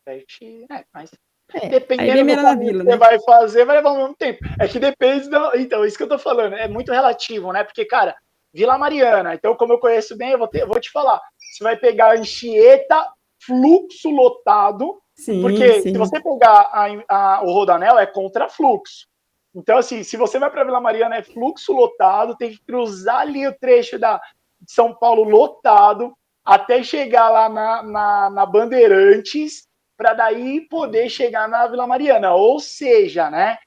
Mas Aí bem dependendo do meia na caminho que Vila, você né? vai fazer, vai levar o mesmo tempo. É que depende do... Então, isso que eu tô falando, é muito relativo, né? Porque, cara, Vila Mariana, então, como eu conheço bem, eu vou te falar. Você vai pegar a Anchieta, fluxo lotado, Sim, porque se sim. você pegar o Rodanel, é contra fluxo. Então, assim, se você vai para Vila Mariana, é fluxo lotado, tem que cruzar ali o trecho de São Paulo lotado, até chegar lá na Bandeirantes, para daí poder chegar na Vila Mariana. Ou seja, né?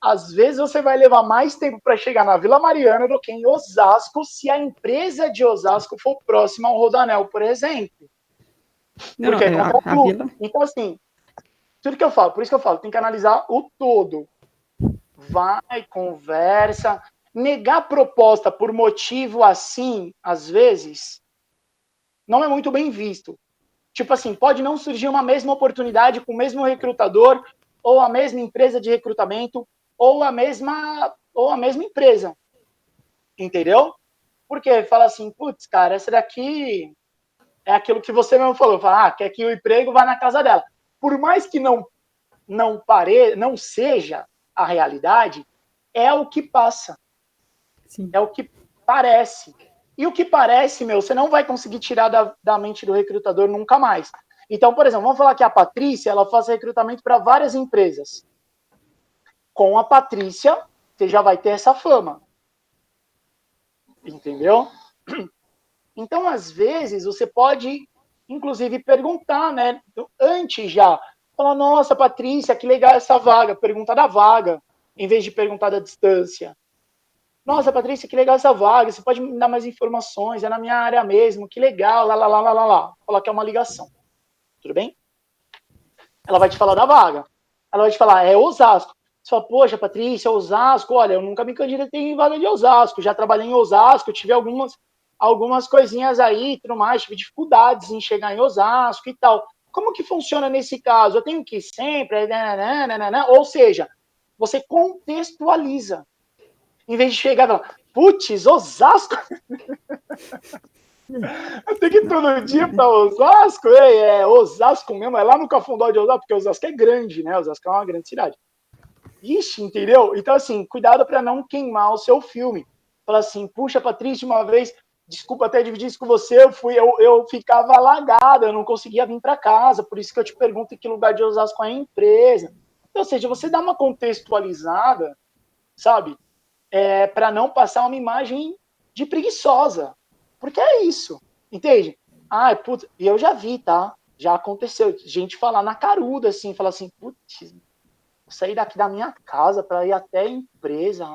Às vezes você vai levar mais tempo para chegar na Vila Mariana do que em Osasco, se a empresa de Osasco for próxima ao Rodanel, por exemplo. Não, não, Porque é contra a fluxo. Vila... Então, assim, tudo que eu falo, por isso que eu falo, tem que analisar o todo. Vai, conversa. Negar proposta por motivo assim, às vezes, não é muito bem visto. Tipo assim, pode não surgir uma mesma oportunidade com o mesmo recrutador, ou a mesma empresa de recrutamento, ou a mesma empresa. Entendeu? Porque fala assim, putz, cara, essa daqui é aquilo que você mesmo falou. Fala, quer que o emprego vá na casa dela. Por mais que não seja a realidade, é o que passa. Sim. É o que parece. E o que parece, meu, você não vai conseguir tirar da mente do recrutador nunca mais. Então, por exemplo, vamos falar que a Patrícia, ela faz recrutamento para várias empresas. Com a Patrícia, você já vai ter essa fama. Entendeu? Então, às vezes, você pode, inclusive, perguntar, né? Antes já. Falar, nossa, Patrícia, que legal essa vaga. Pergunta da vaga, em vez de perguntar da distância. Nossa, Patrícia, que legal essa vaga. Você pode me dar mais informações? É na minha área mesmo. Que legal. Lá, lá, lá, lá, lá, lá. Falar que é uma ligação. Tudo bem? Ela vai te falar da vaga. Ela vai te falar, é Osasco. Você fala, poxa, Patrícia, Osasco. Olha, eu nunca me candidatei em vaga de Osasco. Já trabalhei em Osasco. Tive algumas coisinhas aí, tudo mais. Tive dificuldades em chegar em Osasco e tal. Como que funciona nesse caso? Eu tenho que ir sempre? Ou seja, você contextualiza. Em vez de chegar e falar, putz, Osasco? Eu tenho que ir todo dia para Osasco? Osasco mesmo, é lá no Cafundó de Osasco, porque Osasco é grande, né? Osasco é uma grande cidade. Ixi, entendeu? Então, assim, cuidado para não queimar o seu filme. Fala assim, puxa, Patrícia, uma vez, desculpa até dividir isso com você, eu ficava alagada, eu não conseguia vir para casa, por isso que eu te pergunto em que lugar de Osasco é a empresa. Então, ou seja, você dá uma contextualizada, sabe? Para não passar uma imagem de preguiçosa. Porque é isso, entende? Ah, putz, e eu já vi, tá? Já aconteceu. Gente falar na caruda, assim, falar assim, putz, vou sair daqui da minha casa para ir até a empresa.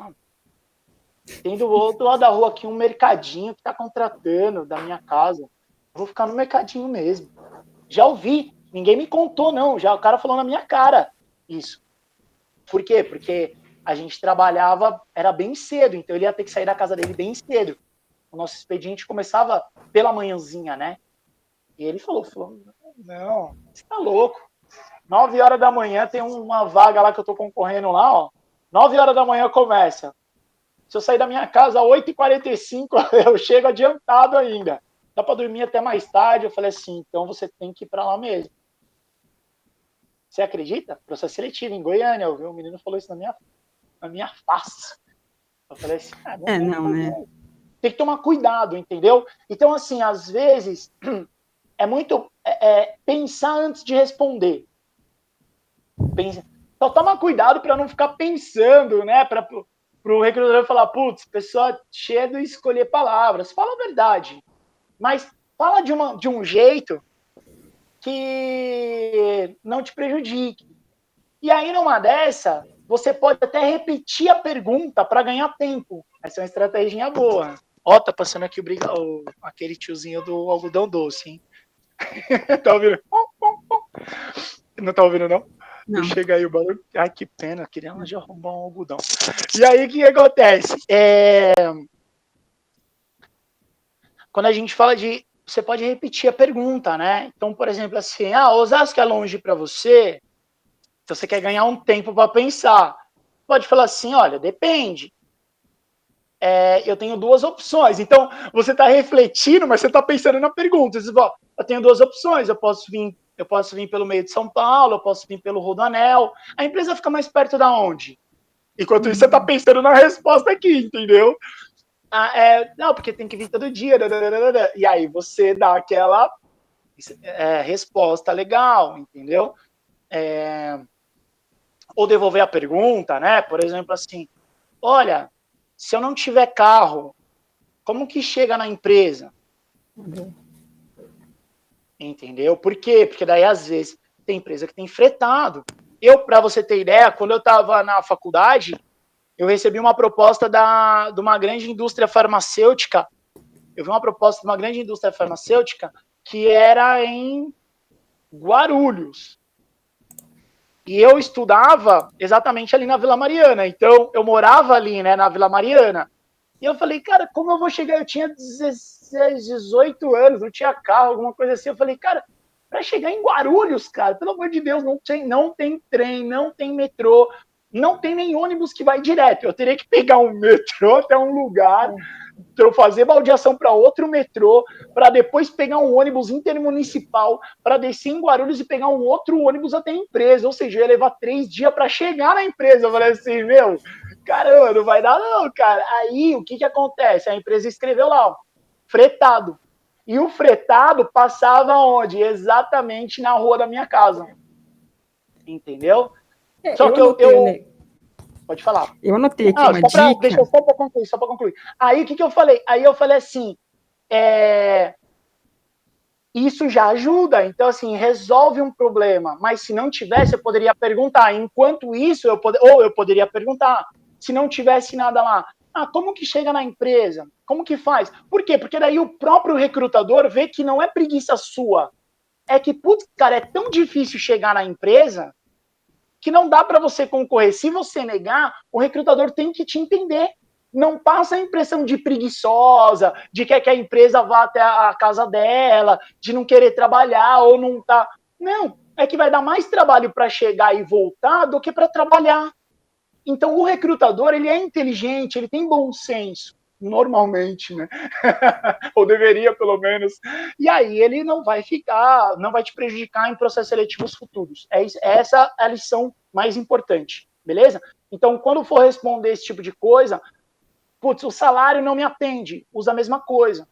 Tem do outro lado da rua aqui um mercadinho que está contratando da minha casa. Eu vou ficar no mercadinho mesmo. Já ouvi, ninguém me contou, não. Já o cara falou na minha cara isso. Por quê? Porque a gente trabalhava, era bem cedo, então ele ia ter que sair da casa dele bem cedo. O nosso expediente começava pela manhãzinha, né? E ele falou, não, você tá louco. 9 horas da manhã tem uma vaga lá que eu tô concorrendo lá, ó. 9 horas da manhã começa. Se eu sair da minha casa às 8h45, eu chego adiantado ainda. Dá para dormir até mais tarde. Eu falei assim, então você tem que ir para lá mesmo. Você acredita? Processo seletivo em Goiânia, eu vi um menino falou isso na minha face. Eu falei assim, não tem o que Não, né? fazer. Tem que tomar cuidado, entendeu? Então, assim, às vezes, é muito pensar antes de responder. Só toma cuidado para não ficar pensando, né? Para o recrutador falar, putz, pessoa cheia de escolher palavras. Fala a verdade, mas fala de um jeito que não te prejudique. E aí, numa dessa, você pode até repetir a pergunta para ganhar tempo. Essa é uma estratégia boa. Ó, tá passando aqui aquele tiozinho do algodão doce, hein? Tá ouvindo? Não tá ouvindo, não? Não. Chega aí o barulho. Ai, que pena, queria já roubar um algodão. E aí, o que acontece? Quando a gente fala de... Você pode repetir a pergunta, né? Então, por exemplo, assim, Osasco é longe para você? Então, você quer ganhar um tempo para pensar. Pode falar assim, olha, depende. Eu tenho duas opções. Então, você está refletindo, mas você está pensando na pergunta. Você fala, eu tenho duas opções. Eu posso vir pelo meio de São Paulo, eu posso vir pelo Rodoanel. A empresa fica mais perto da onde? Enquanto isso, você está pensando na resposta aqui, entendeu? Não, porque tem que vir todo dia. E aí você dá aquela resposta legal, entendeu? Ou devolver a pergunta, né? Por exemplo, assim, olha, se eu não tiver carro, como que chega na empresa? Entendeu? Por quê? Porque daí, às vezes, tem empresa que tem fretado. Para você ter ideia, quando eu estava na faculdade, eu recebi uma proposta de uma grande indústria farmacêutica. Eu vi uma proposta de uma grande indústria farmacêutica que era em Guarulhos. E eu estudava exatamente ali na Vila Mariana. Então, eu morava ali, né, na Vila Mariana. E eu falei, cara, como eu vou chegar? Eu tinha 16, 18 anos, não tinha carro, alguma coisa assim. Eu falei, cara, para chegar em Guarulhos, cara, pelo amor de Deus, não tem trem, não tem metrô, não tem nem ônibus que vai direto. Eu teria que pegar um metrô até um lugar, fazer baldeação para outro metrô, para depois pegar um ônibus intermunicipal, para descer em Guarulhos e pegar um outro ônibus até a empresa. Ou seja, eu ia levar 3 dias para chegar na empresa. Eu falei assim, meu, caramba, não vai dar não, cara. Aí, o que acontece? A empresa escreveu lá, ó, fretado. E o fretado passava onde? Exatamente na rua da minha casa. Entendeu? Só que eu Pode falar. Eu anotei aqui uma dica. Deixa só para concluir. Aí, o que eu falei? Aí eu falei assim, isso já ajuda. Então, assim, resolve um problema. Mas se não tivesse, eu poderia perguntar. Enquanto isso, eu poderia perguntar. Se não tivesse nada lá, como que chega na empresa? Como que faz? Por quê? Porque daí o próprio recrutador vê que não é preguiça sua. É que, putz, cara, é tão difícil chegar na empresa que não dá para você concorrer. Se você negar, o recrutador tem que te entender. Não passa a impressão de preguiçosa, de que a empresa vá até a casa dela, de não querer trabalhar ou não tá. Não, é que vai dar mais trabalho para chegar e voltar do que para trabalhar. Então, o recrutador, ele é inteligente, ele tem bom senso, normalmente, né? Ou deveria, pelo menos. E aí ele não vai te prejudicar em processos seletivos futuros. Essa é a lição mais importante, beleza? Então, quando for responder esse tipo de coisa, putz, o salário não me atende, usa a mesma coisa.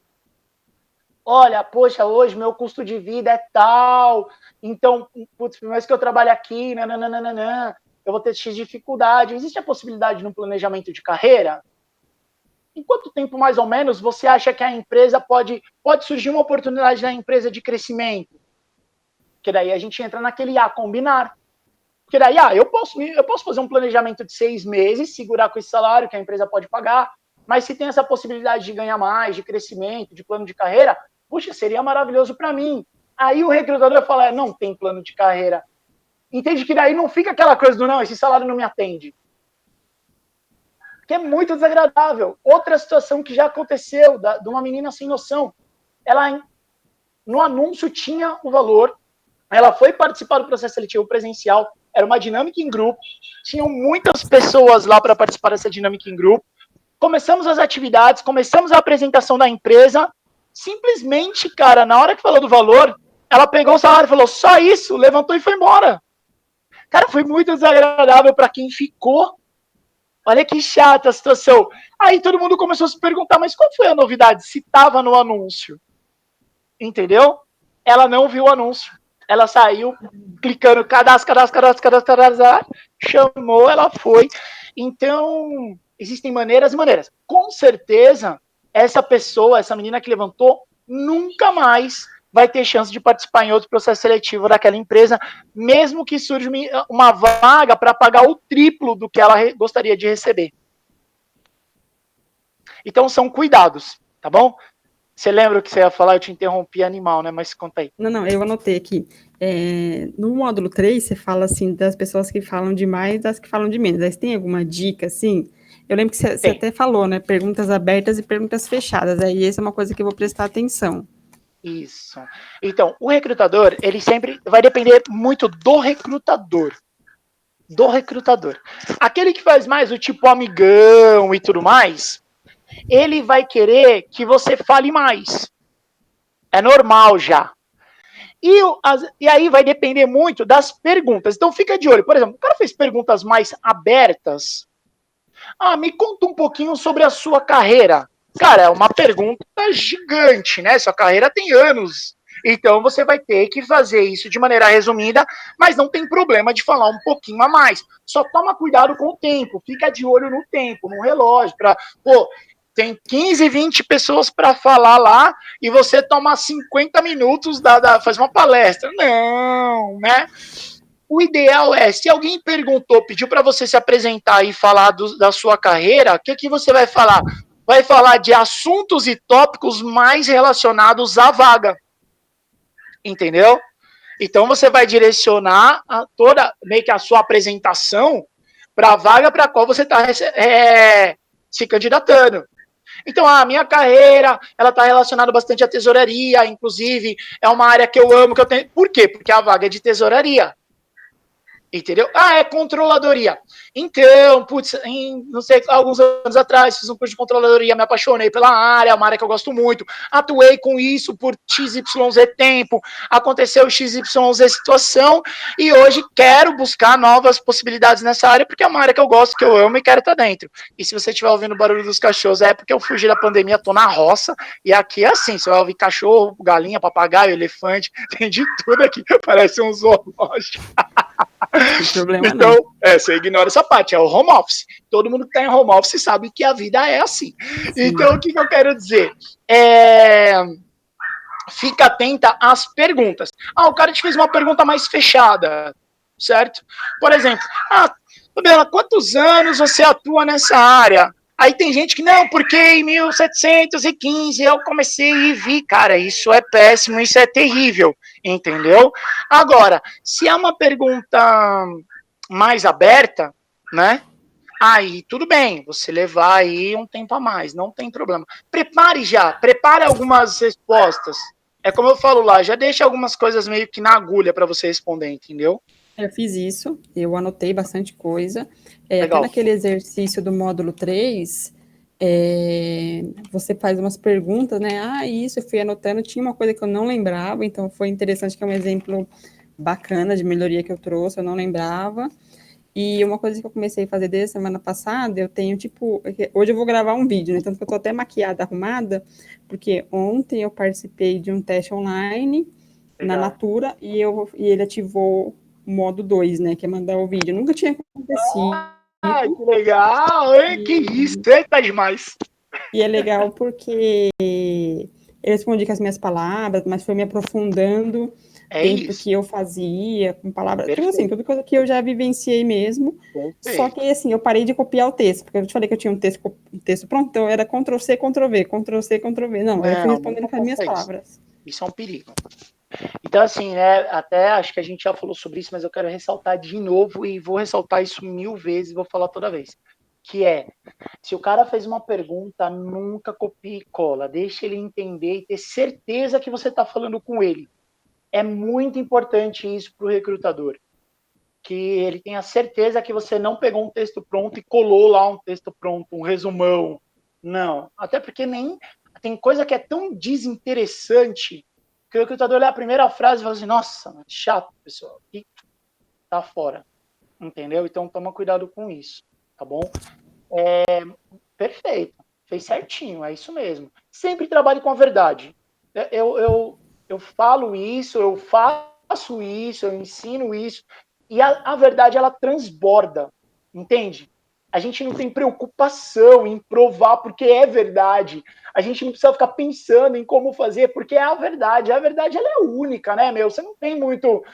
Olha, poxa, hoje meu custo de vida é tal, então, putz, por mais que eu trabalhe aqui, nananana, eu vou ter X dificuldade. Existe a possibilidade no planejamento de carreira? Em quanto tempo, mais ou menos, você acha que a empresa pode surgir uma oportunidade na empresa de crescimento? Porque daí a gente entra naquele combinar. Porque daí, eu posso fazer um planejamento de 6 meses, segurar com esse salário que a empresa pode pagar, mas se tem essa possibilidade de ganhar mais, de crescimento, de plano de carreira, puxa, seria maravilhoso para mim. Aí o recrutador fala, não tem plano de carreira. Entende que daí não fica aquela coisa do, não, esse salário não me atende. Que é muito desagradável. Outra situação que já aconteceu, de uma menina sem noção. Ela, no anúncio, tinha o valor, ela foi participar do processo seletivo presencial, era uma dinâmica em grupo, tinham muitas pessoas lá para participar dessa dinâmica em grupo. Começamos as atividades, começamos a apresentação da empresa, simplesmente, cara, na hora que falou do valor, ela pegou o salário e falou, só isso, levantou e foi embora. Cara, foi muito desagradável para quem ficou. Olha que chata a situação. Aí todo mundo começou a se perguntar, mas qual foi a novidade? Se estava no anúncio. Entendeu? Ela não viu o anúncio. Ela saiu clicando cadastro, chamou, ela foi. Então, existem maneiras e maneiras. Com certeza, essa pessoa, essa menina que levantou, nunca mais vai ter chance de participar em outro processo seletivo daquela empresa, mesmo que surja uma vaga para pagar o triplo do que ela gostaria de receber. Então, são cuidados, tá bom? Você lembra o que você ia falar? Eu te interrompi, animal, né? Mas conta aí. Não, eu anotei aqui. No módulo 3, você fala assim das pessoas que falam demais e das que falam de menos. Aí você tem alguma dica, assim? Eu lembro que você até falou, né? Perguntas abertas e perguntas fechadas. Aí essa é uma coisa que eu vou prestar atenção. Isso. Então, o recrutador, ele sempre vai depender muito do recrutador. Do recrutador. Aquele que faz mais o tipo amigão e tudo mais, ele vai querer que você fale mais. É normal já. E aí vai depender muito das perguntas. Então fica de olho. Por exemplo, o cara fez perguntas mais abertas. Ah, me conta um pouquinho sobre a sua carreira. Cara, é uma pergunta gigante, né? Sua carreira tem anos. Então você vai ter que fazer isso de maneira resumida, mas não tem problema de falar um pouquinho a mais. Só toma cuidado com o tempo, fica de olho no tempo, no relógio, tem 15, 20 pessoas para falar lá e você toma 50 minutos, faz uma palestra. Não, né? O ideal é, se alguém perguntou, pediu para você se apresentar e falar da sua carreira, o que você vai falar? Vai falar de assuntos e tópicos mais relacionados à vaga. Entendeu? Então você vai direcionar toda meio que a sua apresentação para a vaga para a qual você está se candidatando. Então, a minha carreira, ela está relacionada bastante à tesouraria, inclusive é uma área que eu amo, que eu tenho. Por quê? Porque a vaga é de tesouraria. Entendeu? Ah, é controladoria. Então, putz, não sei, alguns anos atrás fiz um curso de controladoria, me apaixonei pela área, é uma área que eu gosto muito, atuei com isso por XYZ tempo, aconteceu XYZ situação, e hoje quero buscar novas possibilidades nessa área, porque é uma área que eu gosto, que eu amo e quero estar dentro. E se você estiver ouvindo o barulho dos cachorros, é porque eu fugi da pandemia, tô na roça, e aqui é assim, você vai ouvir cachorro, galinha, papagaio, elefante, tem de tudo aqui, parece um zoológico. Não tem problema então, não. você ignora essa parte, é o home office. Todo mundo que está em home office sabe que a vida é assim. Sim. Então, o que eu quero dizer? Fica atenta às perguntas. Ah, o cara te fez uma pergunta mais fechada, certo? Por exemplo, Bela, quantos anos você atua nessa área? Aí tem gente que, não, porque em 1715 eu comecei e vi, cara, isso é péssimo, isso é terrível, entendeu? Agora, se é uma pergunta mais aberta, né? Aí tudo bem, você levar aí um tempo a mais, não tem problema. Prepare algumas respostas. É como eu falo lá, já deixa algumas coisas meio que na agulha para você responder, entendeu? Eu fiz isso, eu anotei bastante coisa. Até Legal. naquele exercício do módulo 3, você faz umas perguntas, né? Ah, isso, eu fui anotando, tinha uma coisa que eu não lembrava, então foi interessante, que é um exemplo bacana de melhoria que eu trouxe, eu não lembrava. E uma coisa que eu comecei a fazer desde a semana passada, eu tenho, tipo, hoje eu vou gravar um vídeo, né? Tanto que eu tô até maquiada, arrumada, porque ontem eu participei de um teste online na Natura e ele ativou o modo 2, né? Que é mandar o vídeo. Nunca tinha acontecido. Ah, que legal! Ei, que isso! Eita demais! E é legal porque eu respondi com as minhas palavras, mas foi me aprofundando dentro do que eu fazia, com palavras, tudo assim, tudo coisa que eu já vivenciei mesmo. Só que assim, eu parei de copiar o texto, porque eu te falei que eu tinha um texto pronto, então era Ctrl+C, Ctrl+V, Ctrl+C, Ctrl+V. Não, eu fui respondendo com as minhas palavras. Isso é um perigo. Então, assim, né, até acho que a gente já falou sobre isso, mas eu quero ressaltar de novo, e vou ressaltar isso 1000 vezes, vou falar toda vez, que é, se o cara fez uma pergunta, nunca copie e cola, deixa ele entender e ter certeza que você está falando com ele. É muito importante isso para o recrutador, que ele tenha certeza que você não pegou um texto pronto e colou lá um texto pronto, um resumão. Não, até porque nem tem coisa que é tão desinteressante que o recrutador lê a primeira frase e fala assim, nossa, chato, pessoal, e tá fora, entendeu? Então toma cuidado com isso, tá bom? Perfeito, fez certinho, é isso mesmo. Sempre trabalhe com a verdade. Eu falo isso, eu faço isso, eu ensino isso, e a verdade ela transborda, entende? A gente não tem preocupação em provar porque é verdade. A gente não precisa ficar pensando em como fazer, porque é a verdade. A verdade ela é única, né, meu? Você não tem muito.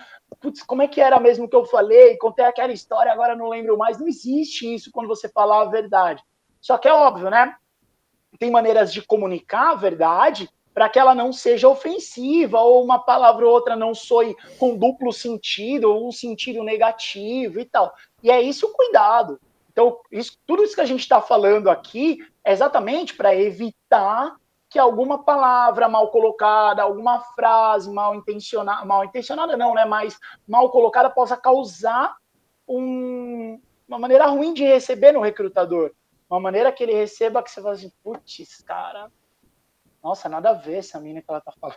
Putz, como é que era mesmo que eu falei? Contei aquela história, agora não lembro mais. Não existe isso quando você fala a verdade. Só que é óbvio, né? Tem maneiras de comunicar a verdade para que ela não seja ofensiva, ou uma palavra ou outra não soe com duplo sentido, ou um sentido negativo e tal. E é isso o cuidado. Então, tudo isso que a gente está falando aqui é exatamente para evitar que alguma palavra mal colocada, alguma frase mal intencionada não, né? Mas mal colocada possa causar uma maneira ruim de receber no recrutador. Uma maneira que ele receba que você fala assim, putz, cara, nossa, nada a ver essa mina que ela tá falando.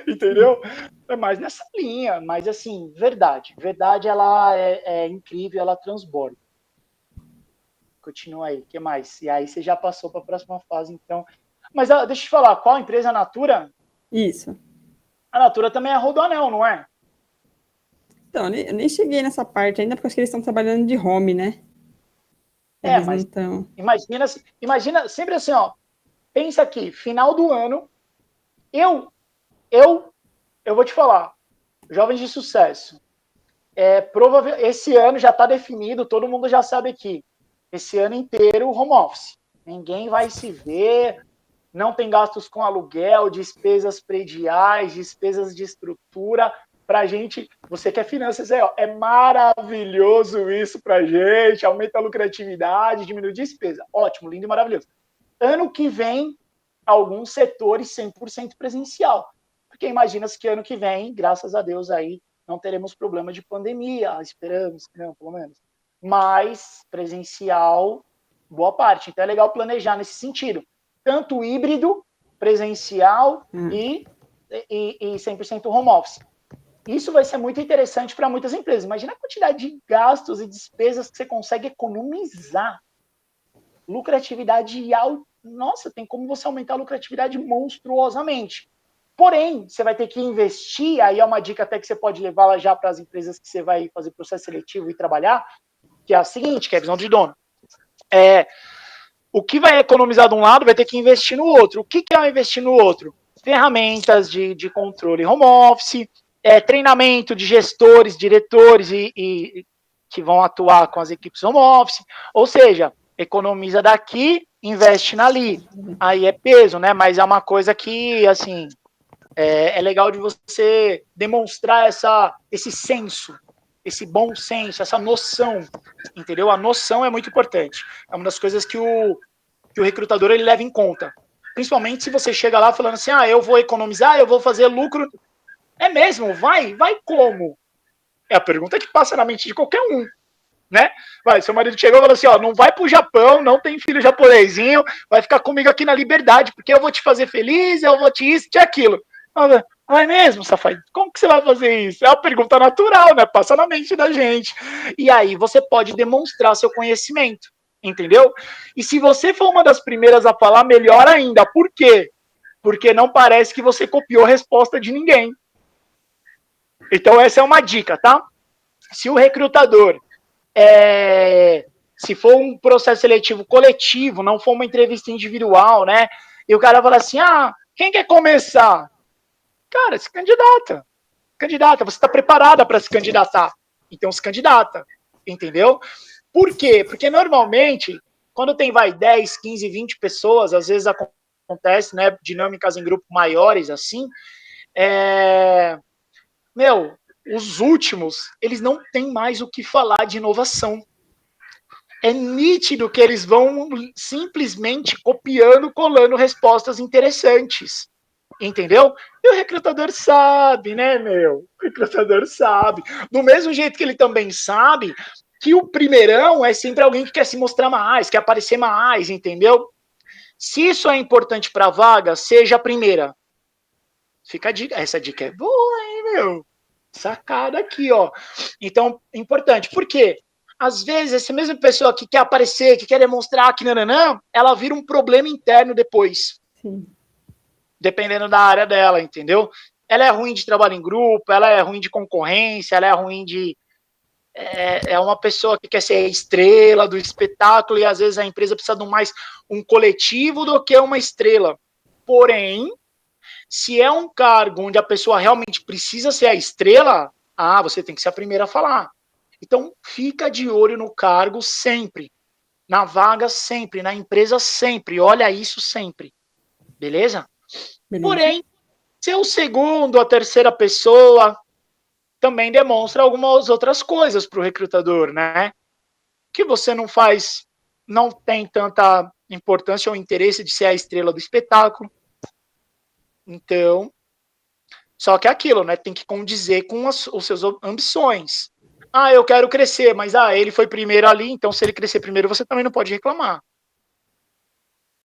Entendeu? É mais nessa linha, mas assim, verdade. Verdade, ela é incrível, ela transborda. Continua aí, o que mais? E aí você já passou para a próxima fase, então. Mas deixa eu te falar, qual empresa? A Natura? Isso. A Natura também é Rodoanel, não é? Então, eu nem cheguei nessa parte ainda, porque acho que eles estão trabalhando de home, né? É, Eles não mas estão. imagina sempre assim, ó. Pensa aqui, final do ano, eu, eu, eu vou te falar, jovens de sucesso. Provável, esse ano já está definido, todo mundo já sabe aqui. Esse ano inteiro, home office. Ninguém vai se ver, não tem gastos com aluguel, despesas prediais, despesas de estrutura. Pra gente, você quer finanças, é maravilhoso isso pra gente, aumenta a lucratividade, diminui despesa. Ótimo, lindo e maravilhoso. Ano que vem, alguns setores 100% presencial. Porque imagina-se que ano que vem, graças a Deus aí, não teremos problema de pandemia, esperamos que não, pelo menos. Mas presencial, boa parte. Então é legal planejar nesse sentido. Tanto híbrido, presencial e 100% home office. Isso vai ser muito interessante para muitas empresas. Imagina a quantidade de gastos e despesas que você consegue economizar. Lucratividade alta. Nossa, tem como você aumentar a lucratividade monstruosamente. Porém, você vai ter que investir, aí é uma dica até que você pode levar lá já para as empresas que você vai fazer processo seletivo e trabalhar, que é a seguinte, que é a visão de dono. O que vai economizar de um lado vai ter que investir no outro. O que é investir no outro? Ferramentas de controle home office, treinamento de gestores, diretores e que vão atuar com as equipes home office. Ou seja, economiza daqui, investe ali. Aí é peso, né? Mas é uma coisa que, assim, é legal de você demonstrar esse senso, esse bom senso, essa noção, entendeu? A noção é muito importante. É uma das coisas que o recrutador ele leva em conta. Principalmente se você chega lá falando assim, eu vou economizar, eu vou fazer lucro. É mesmo? Vai como? É a pergunta que passa na mente de qualquer um, né? Seu marido chegou e falou assim, não vai pro Japão, não tem filho japonesinho, vai ficar comigo aqui na Liberdade, porque eu vou te fazer feliz, eu vou te isso, te aquilo. Vai mesmo, safado? Como que você vai fazer isso? É uma pergunta natural, né? Passa na mente da gente. E aí você pode demonstrar seu conhecimento, entendeu? E se você for uma das primeiras a falar, melhor ainda. Por quê? Porque não parece que você copiou a resposta de ninguém. Então essa é uma dica, tá? Se o recrutador se for um processo seletivo coletivo, não for uma entrevista individual, né? E o cara fala assim, quem quer começar? Cara, se candidata. Você está preparada para se candidatar. Então se candidata, entendeu? Por quê? Porque normalmente, quando tem 10, 15, 20 pessoas, às vezes acontece, né, dinâmicas em grupos maiores assim, os últimos, eles não têm mais o que falar de inovação. É nítido que eles vão simplesmente copiando, colando respostas interessantes. Entendeu? E o recrutador sabe, né, meu? O recrutador sabe. Do mesmo jeito que ele também sabe que o primeirão é sempre alguém que quer se mostrar mais, quer aparecer mais, entendeu? Se isso é importante para a vaga, seja a primeira. Fica a dica. Essa dica é boa, hein, meu? Sacada aqui, ó. Então, importante. Por quê? às vezes, essa mesma pessoa que quer aparecer, que quer demonstrar que nananã, ela vira um problema interno depois. Sim. Dependendo da área dela, entendeu? Ela é ruim de trabalho em grupo, ela é ruim de concorrência, ela é ruim de... É uma pessoa que quer ser a estrela do espetáculo e às vezes a empresa precisa de mais um coletivo do que uma estrela. Porém, se é um cargo onde a pessoa realmente precisa ser a estrela, você tem que ser a primeira a falar. Então, fica de olho no cargo sempre, na vaga sempre, na empresa sempre, olha isso sempre, beleza? Beleza. Porém, ser o segundo, a terceira pessoa, também demonstra algumas outras coisas para o recrutador, né? Que você não faz, não tem tanta importância ou interesse de ser a estrela do espetáculo. Então, só que é aquilo, né? Tem que condizer com as suas ambições. Eu quero crescer, mas ele foi primeiro ali, então se ele crescer primeiro, você também não pode reclamar.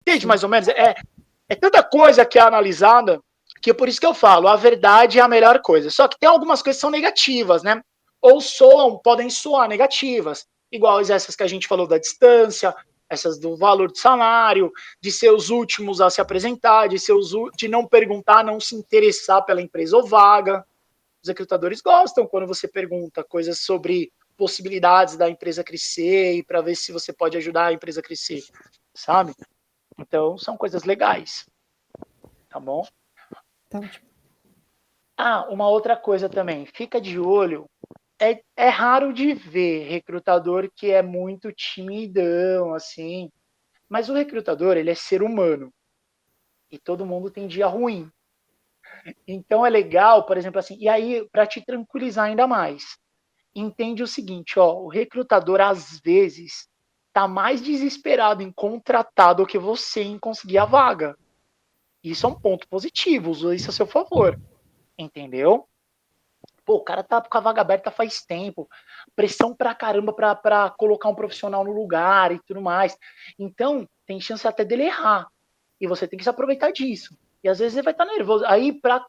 Entende Sim. mais ou menos? É tanta coisa que é analisada que é por isso que eu falo, a verdade é a melhor coisa. Só que tem algumas coisas que são negativas, né? Ou podem soar negativas, igual essas que a gente falou da distância, essas do valor de salário, de ser os últimos a se apresentar, de não perguntar, não se interessar pela empresa ou vaga. Os recrutadores gostam quando você pergunta coisas sobre possibilidades da empresa crescer e para ver se você pode ajudar a empresa a crescer, sabe? Então, são coisas legais, tá bom? Tá ótimo. Uma outra coisa também, fica de olho. É raro de ver recrutador que é muito timidão, assim. Mas o recrutador, ele é ser humano. E todo mundo tem dia ruim. Então é legal, por exemplo, assim, e aí, para te tranquilizar ainda mais, entende o seguinte, o recrutador, às vezes, tá mais desesperado em contratar do que você em conseguir a vaga. Isso é um ponto positivo, usa isso a seu favor. Entendeu? Pô, o cara tá com a vaga aberta faz tempo, pressão pra caramba pra colocar um profissional no lugar e tudo mais. Então, tem chance até dele errar. E você tem que se aproveitar disso. E às vezes ele vai estar nervoso. Aí, pra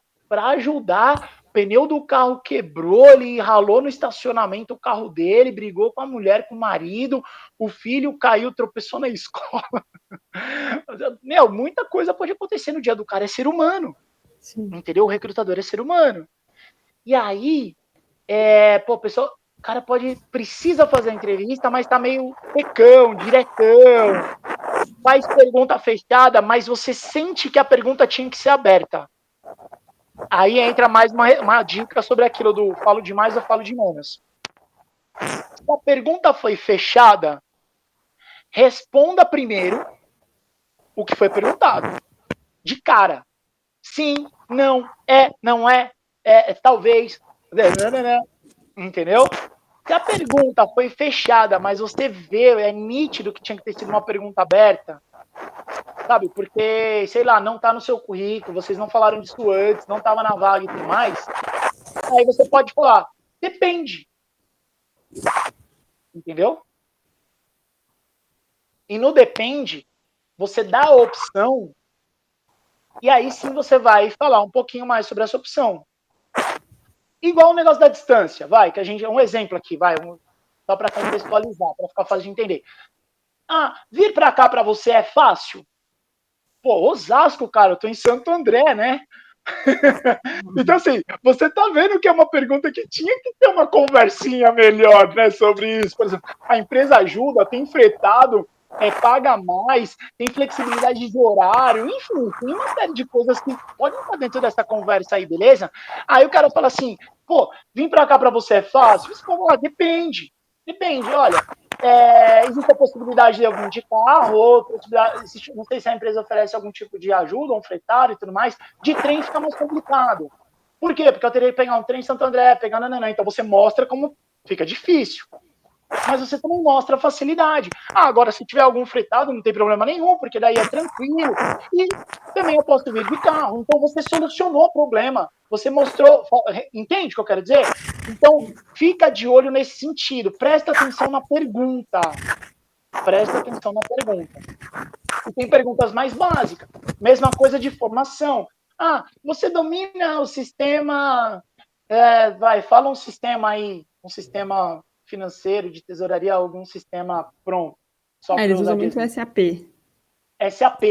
ajudar, o pneu do carro quebrou, ele ralou no estacionamento o carro dele, brigou com a mulher, com o marido, o filho caiu, tropeçou na escola. Meu, muita coisa pode acontecer no dia do cara, é ser humano. Sim. Entendeu? O recrutador é ser humano. E aí, pessoal, o cara precisa fazer a entrevista, mas tá meio secão, diretão, faz pergunta fechada, mas você sente que a pergunta tinha que ser aberta. Aí entra mais uma dica sobre aquilo do falo demais ou falo de menos. Se a pergunta foi fechada, responda primeiro o que foi perguntado. De cara. Sim, não, não talvez. Entendeu? Se a pergunta foi fechada, mas você vê, é nítido que tinha que ter sido uma pergunta aberta, sabe? Porque, sei lá, não tá no seu currículo, vocês não falaram disso antes, não tava na vaga e tudo mais, aí você pode falar, depende. Entendeu? E no depende, você dá a opção, e aí sim você vai falar um pouquinho mais sobre essa opção. Igual o negócio da distância, vai, que a gente, um exemplo aqui, vai, só para contextualizar, para ficar fácil de entender. Vir para cá para você é fácil? Pô, Osasco, cara, eu tô em Santo André, né? Então, assim, você tá vendo que é uma pergunta que tinha que ter uma conversinha melhor, né, sobre isso. Por exemplo, a empresa ajuda, tem fretado, paga mais, tem flexibilidade de horário, enfim, tem uma série de coisas que podem estar dentro dessa conversa aí, beleza? Aí o cara fala assim, pô, vim pra cá pra você é fácil? Você fala, depende, olha, existe a possibilidade de eu vir de carro, ou não sei se a empresa oferece algum tipo de ajuda, um fretário e tudo mais. De trem fica mais complicado. Por quê? Porque eu teria que pegar um trem em Santo André, pegar nananã. Então você mostra como fica difícil. Mas você também mostra a facilidade. Agora, se tiver algum fretado, não tem problema nenhum, porque daí é tranquilo. E também eu posso vir de carro. Então você solucionou o problema. Você mostrou. Entende o que eu quero dizer? Então, fica de olho nesse sentido. Presta atenção na pergunta. Presta atenção na pergunta. E tem perguntas mais básicas. Mesma coisa de formação. Você domina o sistema. Fala um sistema aí. Um sistema financeiro, de tesouraria, algum sistema pronto? Só para Eles usar usam de muito o exemplo. SAP. SAP,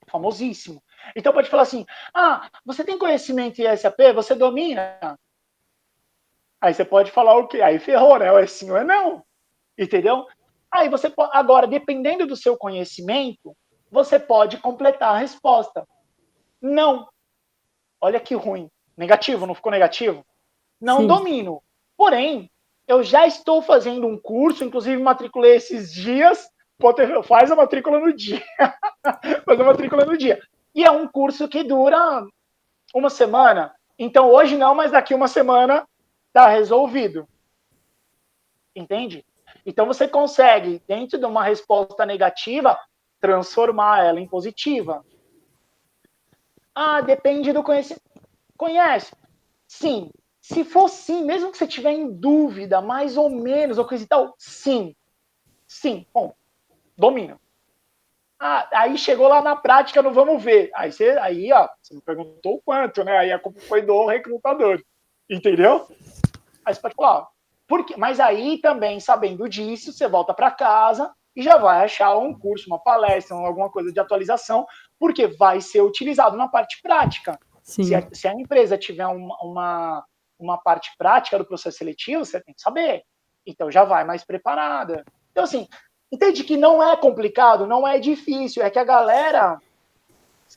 famosíssimo. Então pode falar assim, você tem conhecimento em SAP? Você domina? Aí você pode falar o quê? Aí ferrou, né? Ou é sim ou é não. Entendeu? Aí você pode, agora, dependendo do seu conhecimento, você pode completar a resposta. Não. Olha que ruim. Negativo, não ficou negativo? Não Sim. domino. Porém, eu já estou fazendo um curso, inclusive matriculei esses dias. Faz a matrícula no dia. Faz a matrícula no dia. E é um curso que dura uma semana. Então hoje não, mas daqui uma semana está resolvido. Entende? Então você consegue, dentro de uma resposta negativa, transformar ela em positiva. Depende do conhecimento. Conhece? Sim. Se for sim, mesmo que você tiver em dúvida, mais ou menos, ou coisa e tal, sim. Sim. Bom, domina. Aí chegou lá na prática, não vamos ver. Você me perguntou o quanto, né? Aí a culpa foi do recrutador. Entendeu? Aí você pode falar, por quê? Mas aí também, sabendo disso, você volta para casa e já vai achar um curso, uma palestra, alguma coisa de atualização, porque vai ser utilizado na parte prática. Se Sim. a empresa tiver uma parte prática do processo seletivo, você tem que saber. Então já vai mais preparada. Então, assim, entende que não é complicado, não é difícil, é que a galera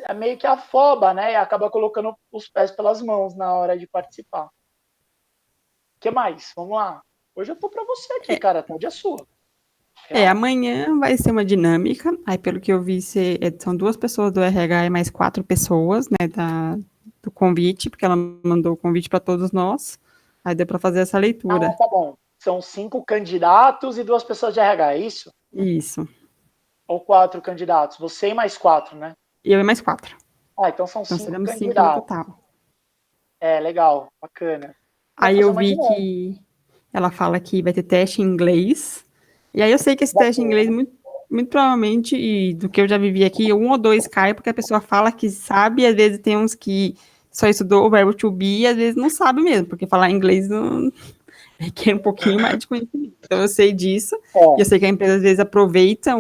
é meio que afoba, né? E acaba colocando os pés pelas mãos na hora de participar. O que mais? Vamos lá. Hoje eu tô para você aqui, cara. A tarde é sua. Real. Amanhã vai ser uma dinâmica. Aí, pelo que eu vi, são 2 pessoas do RH e mais 4 pessoas, né, do convite, porque ela mandou o convite para todos nós. Aí deu para fazer essa leitura. Tá bom. São 5 candidatos e 2 pessoas de RH, é isso? Isso. Ou 4 candidatos? Você e mais 4, né? E eu e mais 4. Então são Então 5 seremos 5 no candidatos. total. Legal, bacana. Dá pra Aí fazer eu uma vi dinâmica. que ela fala que vai ter teste em inglês. E aí eu sei que esse teste em inglês, Bacana. muito, muito provavelmente, e do que eu já vivi aqui, 1 ou 2 cai, porque a pessoa fala que sabe, e às vezes tem uns que só estudou o verbo to be, e às vezes não sabe mesmo, porque falar inglês não requer um pouquinho mais de conhecimento. Então eu sei disso, e eu sei que a empresa às vezes aproveita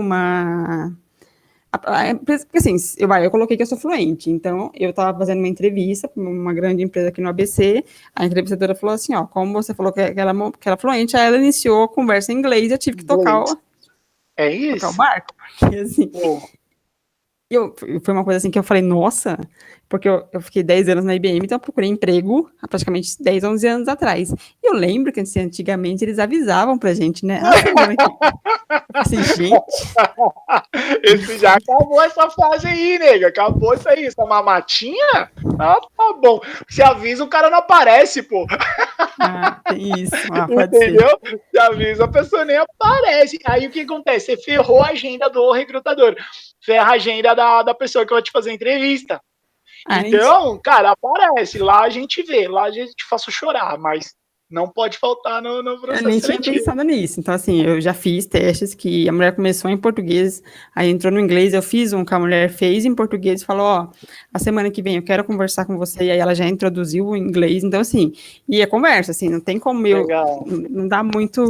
porque assim, eu coloquei que eu sou fluente, então eu estava fazendo uma entrevista para uma grande empresa aqui no ABC, a entrevistadora falou assim, ó, como você falou que ela é fluente, aí ela iniciou a conversa em inglês, eu tive que tocar Inglês. o Isso? barco, porque assim, Pô, foi uma coisa assim que eu falei, nossa, porque eu fiquei 10 anos na IBM, então eu procurei emprego há praticamente 10, 11 anos atrás. E eu lembro que assim, antigamente eles avisavam pra gente, né? Você entrou aqui. Eu falei assim, gente. esse já acabou essa fase aí, nega. Acabou isso aí. Essa mamatinha? Tá bom. Se avisa, o cara não aparece, pô. Tem isso. Pode ser. Entendeu? Se avisa, a pessoa nem aparece. Aí o que acontece? Você ferrou a agenda do recrutador. Ferra a agenda da pessoa que vai te fazer a entrevista. Gente, Então, cara, aparece. Lá a gente vê. Lá a gente faça chorar, mas não pode faltar no eu processo nem tinha seletivo. pensado nisso. Então, assim, eu já fiz testes que a mulher começou em português, aí entrou no inglês, eu fiz um que a mulher fez em português e falou, ó, a semana que vem eu quero conversar com você, e aí ela já introduziu o inglês, então, assim, e a conversa, assim, não tem como Legal. não dá muito,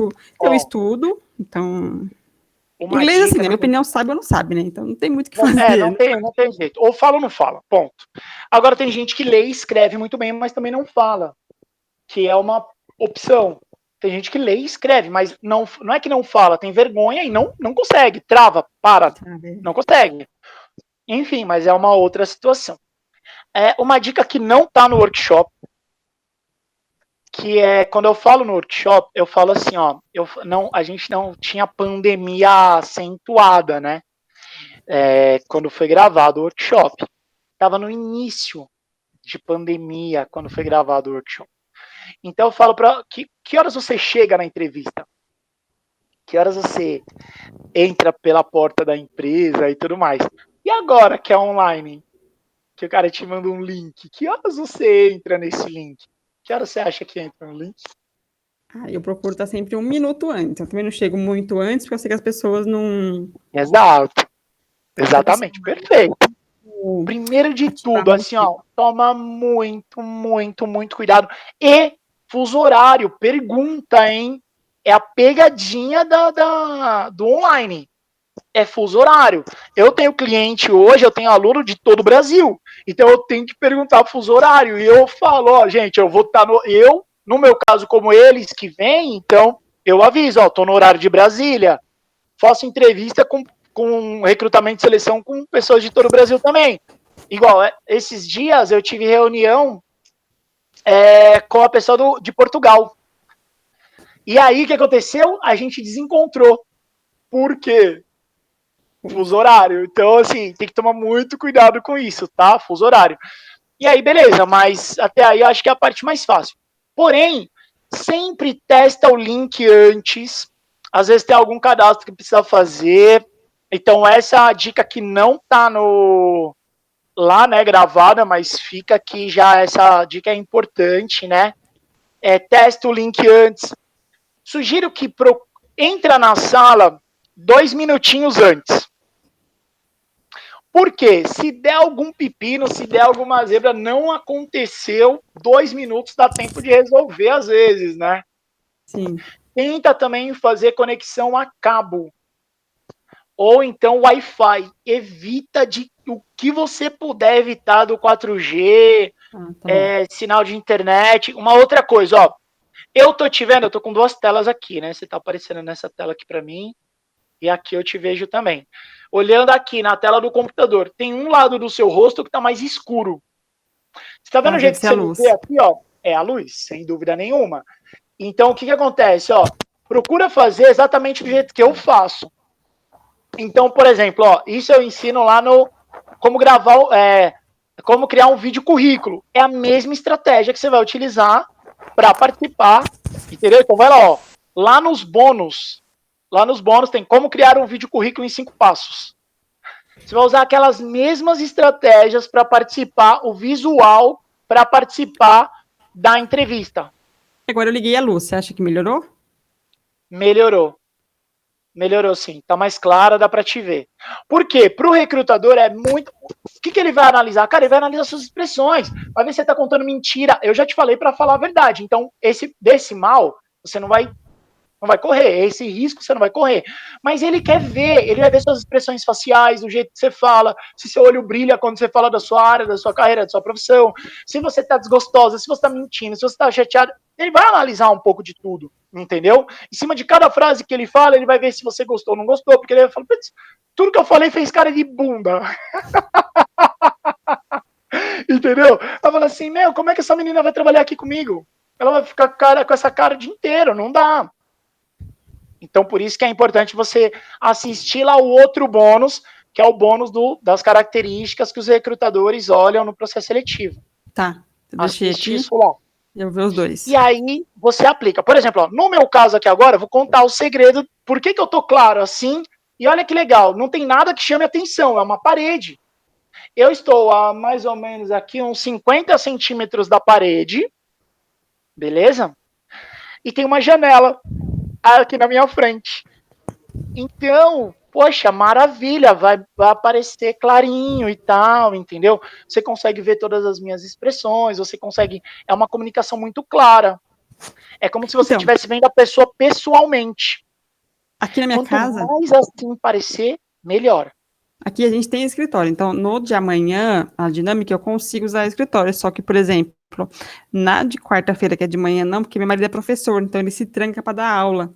eu Ó, estudo, então, uma inglês, assim, dica na que minha tem. opinião, sabe ou não sabe, né, então não tem muito o que fazer, Não né? tem, não tem jeito. Ou fala ou não fala. Ponto. Agora tem gente que lê e escreve muito bem, mas também não fala. Que é uma opção. Tem gente que lê e escreve, mas não é que não fala, tem vergonha e não consegue, trava, para, Sabe? não consegue. Enfim, mas é uma outra situação. Uma dica que não está no workshop, que é quando eu falo no workshop, eu falo assim, ó, a gente não tinha pandemia acentuada, né? Quando foi gravado o workshop. Estava no início de pandemia quando foi gravado o workshop. Então eu falo para que horas você chega na entrevista? Que horas você entra pela porta da empresa e tudo mais? E agora que é online, que o cara te manda um link, que horas você entra nesse link? Que horas você acha que entra no link? Eu procuro estar sempre 1 minuto antes, eu também não chego muito antes, porque eu sei que as pessoas não, Exato, se a pessoa exatamente, perfeito. não Primeiro de ativar tudo, muito assim, ó, toma muito, muito, muito cuidado. E fuso horário, pergunta, hein? é a pegadinha do online. É fuso horário. Eu tenho cliente hoje, eu tenho aluno de todo o Brasil. Então eu tenho que perguntar fuso horário. E eu falo, ó, gente, eu vou estar no meu caso, como eles que vêm, então eu aviso, ó, tô no horário de Brasília. Faço entrevista com recrutamento e seleção com pessoas de todo o Brasil também. Igual, esses dias eu tive reunião com a pessoa de Portugal. E aí, o que aconteceu? A gente desencontrou. Por quê? Fuso horário. Então, assim, tem que tomar muito cuidado com isso, tá? Fuso horário. E aí, beleza, mas até aí eu acho que é a parte mais fácil. Porém, sempre testa o link antes. Às vezes tem algum cadastro que precisa fazer. Então, essa é a dica que não tá lá, né, gravada, mas fica aqui já, essa dica é importante, né? Testa o link antes. Sugiro que entra na sala 2 minutinhos antes. Por quê? Se der algum pepino, se der alguma zebra, não aconteceu, 2 minutos dá tempo de resolver às vezes, né? Sim. Tenta também fazer conexão a cabo. Ou então Wi-Fi. Evita o que você puder evitar do 4G, Tá sinal de internet. Uma outra coisa, ó. Eu tô te vendo, eu tô com 2 telas aqui, né? Você tá aparecendo nessa tela aqui para mim. E aqui eu te vejo também. Olhando aqui na tela do computador, tem um lado do seu rosto que está mais escuro. Você está vendo o deve jeito que ser a você me luz. vê aqui, ó? É a luz, sem dúvida nenhuma. Então, o que acontece, ó? Procura fazer exatamente do jeito que eu faço. Então, por exemplo, ó, isso eu ensino lá no como gravar, como criar um vídeo currículo. É a mesma estratégia que você vai utilizar para participar, entendeu? Então, vai lá, ó. Lá nos bônus tem como criar um vídeo currículo em 5 passos. Você vai usar aquelas mesmas estratégias para participar, o visual para participar da entrevista. Agora eu liguei a luz, você acha que melhorou? Melhorou. Melhorou sim, tá mais clara, dá para te ver. Por quê? Para o recrutador é muito. O que ele vai analisar? Cara, ele vai analisar suas expressões, vai ver se você está contando mentira. Eu já te falei para falar a verdade. Então, esse decimal, você não vai correr, esse risco você não vai correr. Mas ele quer ver, ele vai ver suas expressões faciais, o jeito que você fala, se seu olho brilha quando você fala da sua área, da sua carreira, da sua profissão, se você tá desgostosa, se você tá mentindo, se você tá chateado. Ele vai analisar um pouco de tudo, entendeu? Em cima de cada frase que ele fala, ele vai ver se você gostou ou não gostou, porque ele vai falar, tudo que eu falei fez cara de bunda. Entendeu? Ela fala assim, como é que essa menina vai trabalhar aqui comigo? Ela vai ficar com essa cara o dia inteiro, não dá. Então, por isso que é importante você assistir lá o outro bônus, que é o bônus das características que os recrutadores olham no processo seletivo. Tá, eu deixei Assiste aqui, isso lá. eu vou ver os dois. E aí, você aplica. Por exemplo, ó, no meu caso aqui agora, eu vou contar o segredo, por que eu tô claro assim, e olha que legal, não tem nada que chame atenção, é uma parede. Eu estou a mais ou menos aqui uns 50 centímetros da parede, beleza? E tem uma janela aqui na minha frente. Então, poxa, maravilha, vai aparecer clarinho e tal, entendeu? Você consegue ver todas as minhas expressões, você consegue. É uma comunicação muito clara. É como se você Então, estivesse vendo a pessoa pessoalmente. aqui na minha Quanto casa, mais assim parecer, melhor. aqui a gente tem escritório. Então, no de amanhã, a dinâmica, eu consigo usar escritório. Só que, por exemplo, na de quarta-feira, que é de manhã, não, porque meu marido é professor, então ele se tranca para dar aula.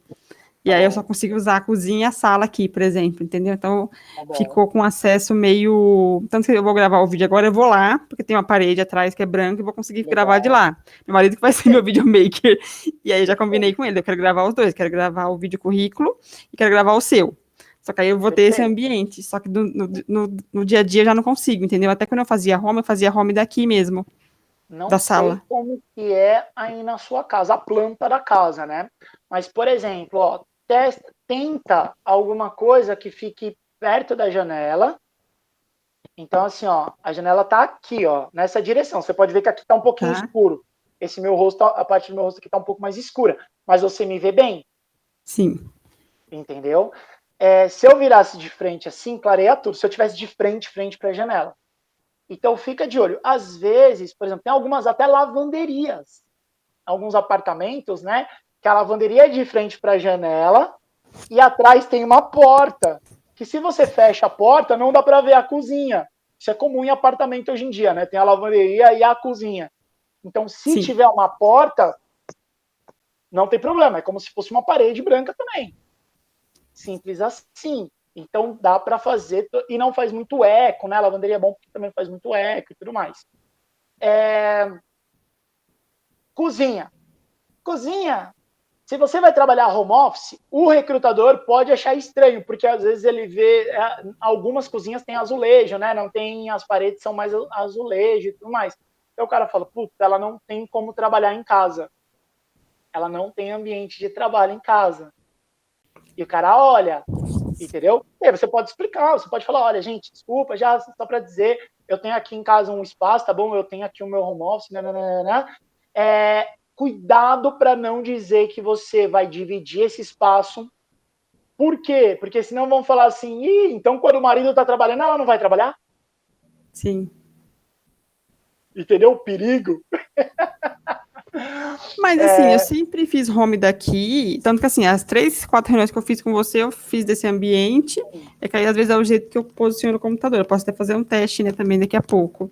E Tá aí eu só bom, consigo usar a cozinha e a sala aqui, por exemplo, entendeu? Então tá bom. ficou com acesso meio. Tanto que eu vou gravar o vídeo agora, eu vou lá, porque tem uma parede atrás que é branca e vou conseguir gravar de Legal. lá. Meu marido que vai ser meu Perfeito. videomaker. E aí eu já combinei Perfeito. com ele, eu quero gravar os dois, quero gravar o vídeo currículo e quero gravar o seu. Só que aí eu vou ter esse Perfeito. ambiente, só que no dia a dia eu já não consigo, entendeu? Até quando eu fazia home daqui mesmo, Não da sei sala. como que é aí na sua casa, a planta da casa, né? Mas, por exemplo, ó, tenta alguma coisa que fique perto da janela. Então, assim, ó, a janela tá aqui, ó, nessa direção. Você pode ver que aqui tá um pouquinho Tá? escuro. Esse meu rosto, a parte do meu rosto aqui tá um pouco mais escura. Mas você me vê bem, Sim. entendeu? Se eu virasse de frente assim, clareia tudo. Se eu tivesse de frente para a janela. Então, fica de olho. Às vezes, por exemplo, tem algumas até lavanderias, alguns apartamentos, né? que a lavanderia é de frente para a janela e atrás tem uma porta, que se você fecha a porta, não dá para ver a cozinha. Isso é comum em apartamento hoje em dia, né? Tem a lavanderia e a cozinha. Então, se Sim, tiver uma porta, não tem problema. É como se fosse uma parede branca também. Simples assim. Então, dá para fazer, e não faz muito eco, né? A lavanderia é bom porque também faz muito eco e tudo mais. Cozinha. Cozinha. Se você vai trabalhar home office, o recrutador pode achar estranho, porque às vezes ele vê algumas cozinhas têm azulejo, né? Não tem, as paredes são mais azulejo e tudo mais. Então o cara fala, putz, ela não tem como trabalhar em casa. Ela não tem ambiente de trabalho em casa. E o cara olha, entendeu? E aí você pode explicar, você pode falar, olha, gente, desculpa, já só para dizer, eu tenho aqui em casa um espaço, tá bom? Eu tenho aqui o meu home office, né? Cuidado para não dizer que você vai dividir esse espaço. Por quê? Porque senão vão falar assim, então quando o marido está trabalhando, ela não vai trabalhar? sim. Entendeu o perigo? Mas assim, eu sempre fiz home daqui, tanto que assim, as 3, 4 reuniões que eu fiz com você, eu fiz desse ambiente, é que aí às vezes é o jeito que eu posiciono o computador. Eu posso até fazer um teste, né, também daqui a pouco.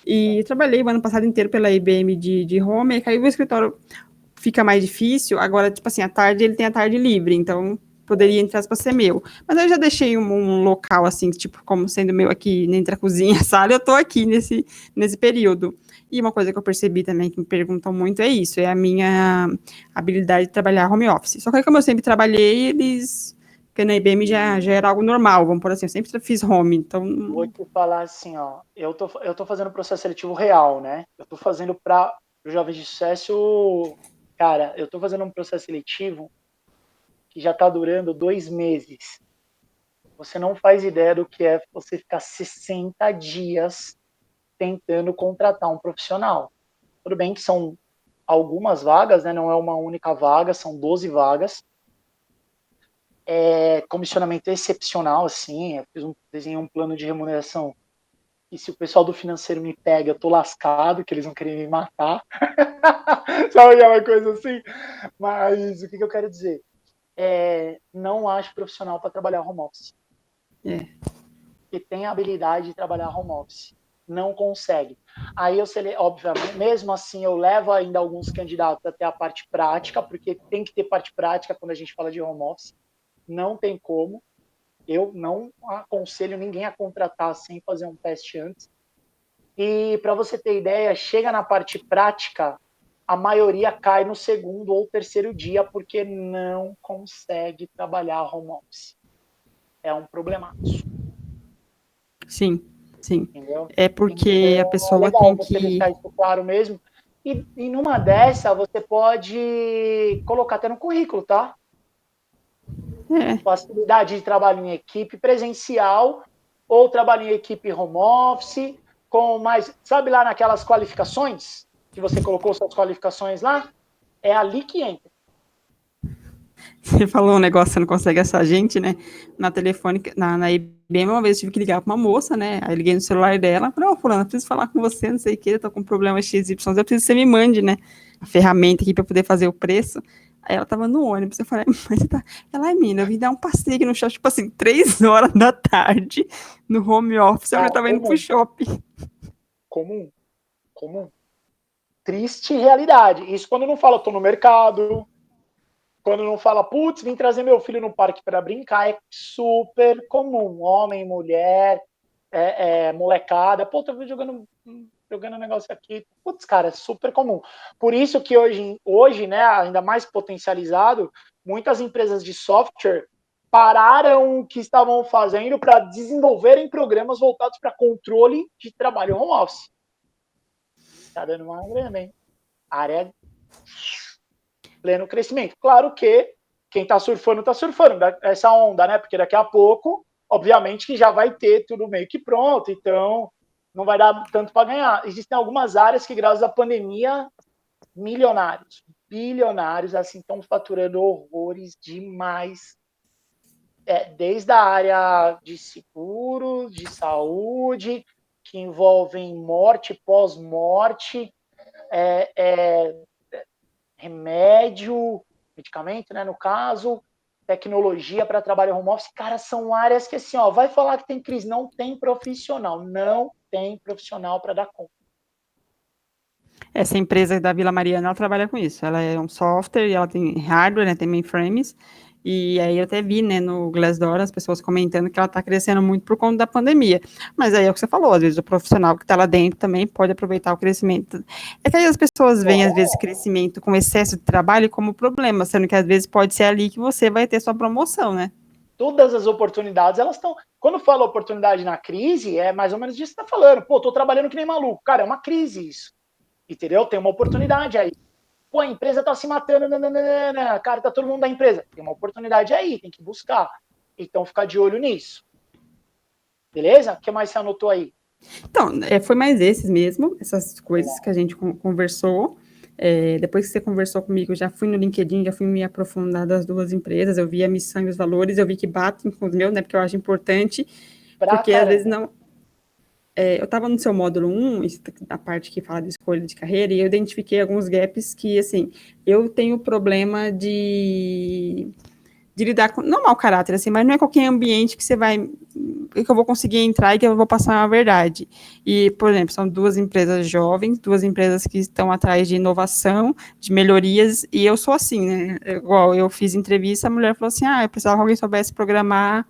E trabalhei o ano passado inteiro pela IBM de home, e aí o escritório fica mais difícil. Agora, tipo assim, à tarde ele tem a tarde livre, então poderia, entre aspas, ser meu. Mas eu já deixei um local, assim, tipo, como sendo meu aqui, entre a cozinha e a sala, eu tô aqui nesse período. E uma coisa que eu percebi também, que me perguntam muito, é isso, é a minha habilidade de trabalhar home office. Só que como eu sempre trabalhei, eles... Porque na IBM já era algo normal, vamos por assim, eu sempre fiz home, Vou então... te falar assim, ó, eu tô fazendo processo seletivo real, né? Eu tô fazendo para o Jovens de Sucesso, cara, eu tô fazendo um processo seletivo que já tá durando 2 meses. Você não faz ideia do que é você ficar 60 dias tentando contratar um profissional. Tudo bem que são algumas vagas, né? Não é uma única vaga, são 12 vagas. Comissionamento excepcional, assim. Desenhei um plano de remuneração. E se o pessoal do financeiro me pega, eu tô lascado, que eles vão querer me matar. Sabe aquela coisa assim? Mas o que eu quero dizer? Não acho profissional para trabalhar home office. É, Que tem a habilidade de trabalhar home office. Não consegue. Aí eu obviamente, mesmo assim, eu levo ainda alguns candidatos até a parte prática, porque tem que ter parte prática quando a gente fala de home office. Não tem como. Eu não aconselho ninguém a contratar sem fazer um teste antes. E para você ter ideia, chega na parte prática, a maioria cai no segundo ou terceiro dia porque não consegue trabalhar home office. É um problemaço, sim, sim. entendeu? É porque a Então é pessoa legal tem você que... deixar isso claro mesmo. E numa dessa, você pode colocar até no currículo, tá? É, Facilidade de trabalho em equipe presencial ou trabalho em equipe home office, com mais. Sabe lá naquelas qualificações? Que você colocou suas qualificações lá? É ali que entra. você falou um negócio, você não consegue achar gente, né? Na telefone, na IBM, uma vez eu tive que ligar para uma moça, né? Aí eu liguei no celular dela, falei, ô, fulana, preciso falar com você, não sei o quê, eu tô com um problema XY, eu preciso que você me mande, né? A ferramenta aqui para poder fazer o preço. Aí ela tava no ônibus, eu falei, mas você tá... Ela, ai, mina, eu vim dar um passeio aqui no shopping, tipo assim, 3 horas da tarde, no home office, eu Cara, tava indo pro comum, shopping. comum, comum. Triste realidade. Isso quando não fala, tô no mercado, quando não fala, putz, vim trazer meu filho no parque para brincar, é super comum. Homem, mulher, molecada, pô, tô jogando um negócio aqui. Putz, cara, é super comum. Por isso que hoje, né, ainda mais potencializado, muitas empresas de software pararam o que estavam fazendo para desenvolverem programas voltados para controle de trabalho home office. Tá dando uma grana, hein? Área pleno crescimento. Claro que quem está surfando essa onda, né? Porque daqui a pouco, obviamente, que já vai ter tudo meio que pronto, então não vai dar tanto para ganhar. Existem algumas áreas que, graças à pandemia, milionários, bilionários, assim, estão faturando horrores demais. Desde a área de seguros, de saúde, que envolvem morte, pós-morte, remédio, medicamento, né, no caso, tecnologia para trabalho home office, cara, são áreas que assim, ó, vai falar que tem crise, não tem profissional para dar conta. Essa empresa da Vila Mariana, ela trabalha com isso. Ela é um software e ela tem hardware, né, tem mainframes. E aí eu até vi, né, no Glassdoor, as pessoas comentando que ela está crescendo muito por conta da pandemia. Mas aí é o que você falou, às vezes o profissional que está lá dentro também pode aproveitar o crescimento. É que aí as pessoas veem, às vezes, crescimento com excesso de trabalho como problema, sendo que às vezes pode ser ali que você vai ter sua promoção, né? Todas as oportunidades, elas estão... Quando fala oportunidade na crise, é mais ou menos disso que você está falando. Pô, tô trabalhando que nem maluco. Cara, é uma crise isso. Entendeu? Tem uma oportunidade aí. Pô, a empresa tá se matando, nananana. Cara, tá todo mundo da empresa. Tem uma oportunidade aí, tem que buscar. Então, ficar de olho nisso. Beleza? O que mais você anotou aí? Então, foi mais esses mesmo, essas coisas que a gente conversou. Depois que você conversou comigo, eu já fui no LinkedIn, já fui me aprofundar das duas empresas, eu vi a missão e os valores, eu vi que batem com os meus, né, porque eu acho importante, porque às vezes não... eu estava no seu módulo 1, a parte que fala de escolha de carreira, e eu identifiquei alguns gaps que, assim, eu tenho problema de lidar com, não mau caráter, assim, mas não é qualquer ambiente que você vai, que eu vou conseguir entrar e que eu vou passar uma verdade. E, por exemplo, são duas empresas jovens, duas empresas que estão atrás de inovação, de melhorias, e eu sou assim, né, igual eu fiz entrevista, a mulher falou assim, eu precisava que alguém soubesse programar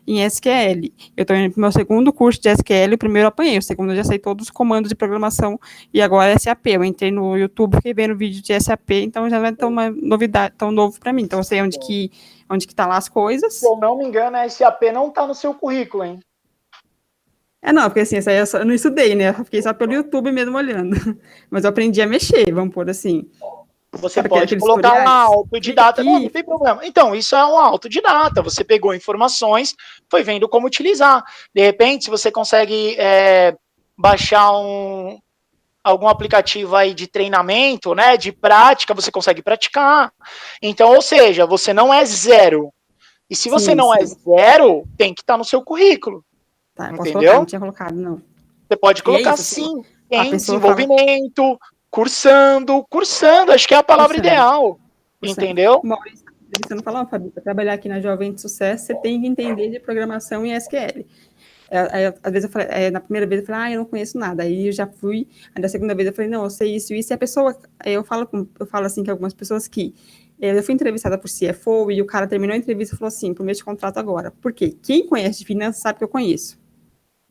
em SQL. Eu estou indo para o meu segundo curso de SQL, o primeiro eu apanhei, o segundo eu já sei todos os comandos de programação, e agora é SAP. Eu entrei no YouTube, fiquei vendo vídeo de SAP, então já não é tão uma novidade, tão novo para mim. Então eu sei onde que tá lá as coisas. Se eu não me engano, a SAP não tá no seu currículo, hein? Não, porque assim, essa aí eu não estudei, né? Eu fiquei só pelo YouTube mesmo olhando. Mas eu aprendi a mexer, vamos pôr assim. Você Sabe pode aqueles colocar tutoriais? lá, Clica autodidata. Não, não aqui. tem problema. Então, isso é um autodidata. Você pegou informações, foi vendo como utilizar. De repente, se você consegue baixar algum aplicativo aí de treinamento, né, de prática, você consegue praticar. Então, ou seja, você não é zero. E se você Sim, não é sim. zero, tem que estar no seu currículo. Tá, eu posso colocar, não Entendeu? tinha colocado, não. Você pode E é colocar isso, assim, sim, a em pessoa fala, desenvolvimento, cursando, acho que é a palavra cursando. ideal. Entendeu? Maurício, você não fala, Fabi, para trabalhar aqui na Jovem de Sucesso, você tem que entender de programação em SQL. Às vezes eu falei, na primeira vez eu falei, eu não conheço nada. Aí eu já fui, aí na segunda vez eu falei, não, eu sei isso, isso. E a pessoa, eu falo assim que algumas pessoas que eu fui entrevistada por CFO e o cara terminou a entrevista e falou assim, pro mês de contrato agora. Por quê? Quem conhece de finanças sabe que eu conheço.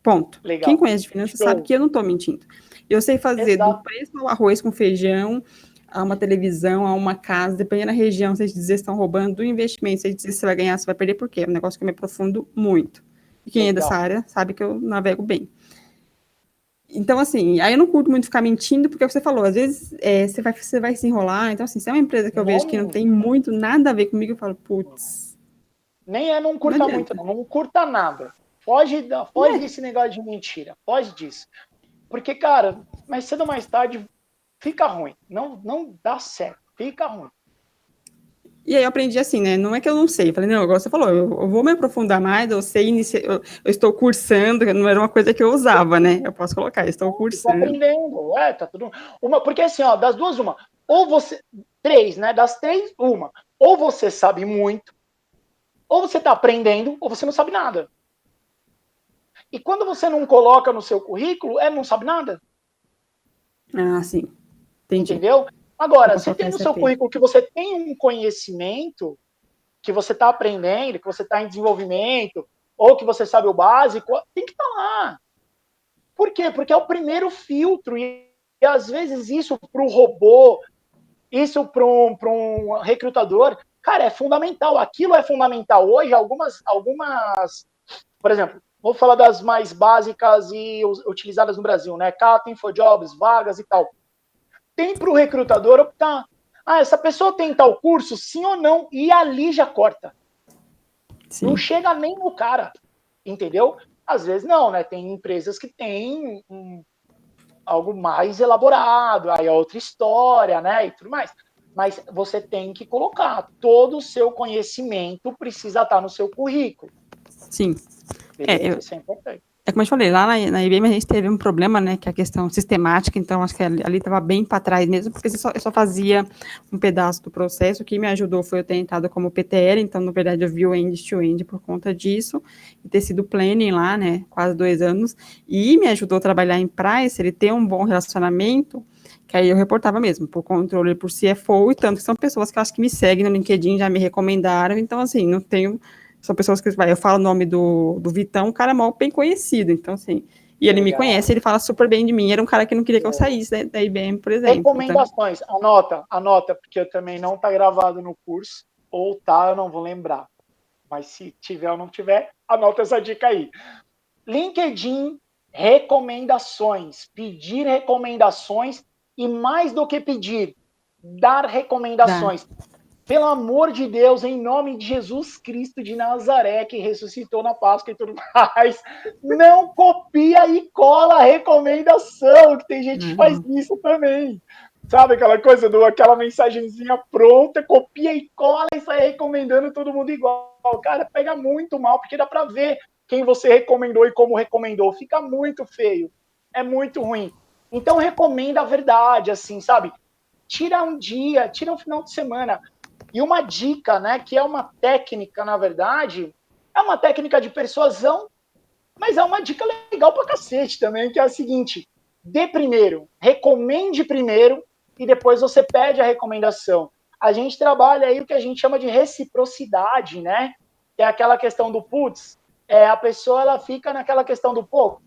Ponto. Quem Legal. conhece de finanças sabe Show. que eu não estou mentindo. Eu sei fazer do Exato. preço ao arroz com feijão, a uma televisão, a uma casa, dependendo da região, se eles dizer estão roubando, do investimento, se eles dizer se você vai ganhar, se vai perder, por quê? É um negócio que eu me aprofundo muito. E quem é dessa Legal. área sabe que eu navego bem. Então, assim, aí eu não curto muito ficar mentindo, porque é o que você falou, às vezes você vai se enrolar. Então, assim, se é uma empresa que eu vejo que não tem muito nada a ver comigo, eu falo, putz. Nem não Não curta muito, adianta. não curta nada. Foge desse negócio de mentira. Foge disso. Porque, cara, mais cedo ou mais tarde fica ruim. Não dá certo. Fica ruim. E aí eu aprendi assim, né? Não é que eu não sei. Eu falei, não, igual você falou, eu vou me aprofundar mais, eu sei, eu estou cursando, não era uma coisa que eu usava, né? Eu posso colocar, eu estou Tô cursando. aprendendo. Tá tudo. Porque assim, ó, das duas, uma. Ou você. Três, né? Das três, uma. Ou você sabe muito, ou você tá aprendendo, ou você não sabe nada. E quando você não coloca no seu currículo, não sabe nada. Ah, sim. Entendi. Entendeu? Eu Agora, posso se colocar tem no seu SAP. currículo que você tem um conhecimento, que você está aprendendo, que você está em desenvolvimento, ou que você sabe o básico, tem que estar lá. Por quê? Porque é o primeiro filtro. E às vezes isso para o robô, isso para um recrutador, cara, é fundamental. Aquilo é fundamental. Hoje, algumas, por exemplo, vou falar das mais básicas e utilizadas no Brasil, né? Cata, InfoJobs, vagas e tal. Tem para o recrutador optar. Essa pessoa tem tal curso, sim ou não? E ali já corta. Não Sim. chega nem no cara, entendeu? Às vezes não, né? Tem empresas que têm algo mais elaborado, aí é outra história, né? E tudo mais. Mas você tem que colocar. Todo o seu conhecimento precisa estar no seu currículo. Sim. Beleza? Eu, Isso é importante. como eu te falei, lá na IBM a gente teve um problema, né, que é a questão sistemática, então acho que ali estava bem para trás mesmo, porque eu só fazia um pedaço do processo. O que me ajudou foi eu ter entrado como PTL, então, na verdade, eu vi o end-to-end por conta disso, e ter sido planning lá, né, quase 2 anos, e me ajudou a trabalhar em price, ele ter um bom relacionamento, que aí eu reportava mesmo, por controle, por CFO, e tanto que são pessoas que eu acho que me seguem no LinkedIn, já me recomendaram, então, assim, não tenho. São pessoas que, eu falo o nome do Vitão, um cara mal bem conhecido, então, assim, e ele me Legal. conhece, ele fala super bem de mim, era um cara que não queria que eu saísse da IBM, por exemplo, então, Recomendações, anota, porque eu também não tá gravado no curso, ou tá, eu não vou lembrar. Mas se tiver ou não tiver, anota essa dica aí. LinkedIn, recomendações, pedir recomendações e mais do que pedir, dar dá. recomendações. Pelo amor de Deus, em nome de Jesus Cristo de Nazaré, que ressuscitou na Páscoa e tudo mais, não copia e cola a recomendação, que tem gente que faz Não. isso também. Sabe aquela coisa aquela mensagenzinha pronta, copia e cola e sai recomendando todo mundo igual. Cara, pega muito mal, porque dá para ver quem você recomendou e como recomendou. Fica muito feio. É muito ruim. Então recomenda a verdade, assim, sabe? Tira um dia, tira um final de semana. E uma dica, né, que é uma técnica, na verdade, é uma técnica de persuasão, mas é uma dica legal pra cacete também, que é a seguinte: dê primeiro, recomende primeiro e depois você pede a recomendação. A gente trabalha aí o que a gente chama de reciprocidade, né? Que é aquela questão do putz, a pessoa ela fica naquela questão do pô,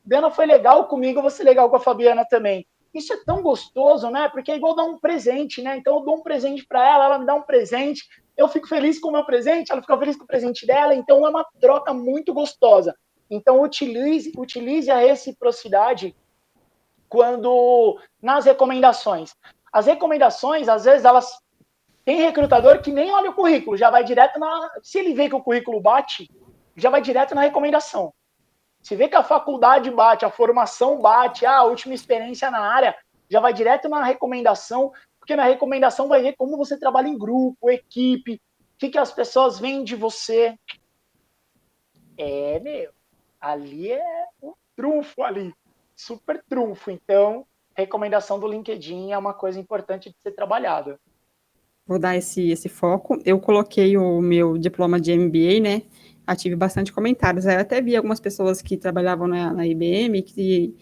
Dana foi legal comigo, eu vou ser legal com a Fabiana também. Isso é tão gostoso, né? Porque é igual dar um presente, né? Então eu dou um presente para ela, ela me dá um presente, eu fico feliz com o meu presente, ela fica feliz com o presente dela, então é uma troca muito gostosa. Então utilize a reciprocidade quando nas recomendações. As recomendações, às vezes, elas tem recrutador que nem olha o currículo, já vai direto na. Se ele vê que o currículo bate, já vai direto na recomendação. Se vê que a faculdade bate, a formação bate, a última experiência na área, já vai direto na recomendação, porque na recomendação vai ver como você trabalha em grupo, equipe, o que as pessoas veem de você. Meu, ali é um trunfo ali, super trunfo. Então, recomendação do LinkedIn é uma coisa importante de ser trabalhada. Vou dar esse foco. Eu coloquei o meu diploma de MBA, né? Tive bastante comentários. Aí eu até vi algumas pessoas que trabalhavam na IBM, que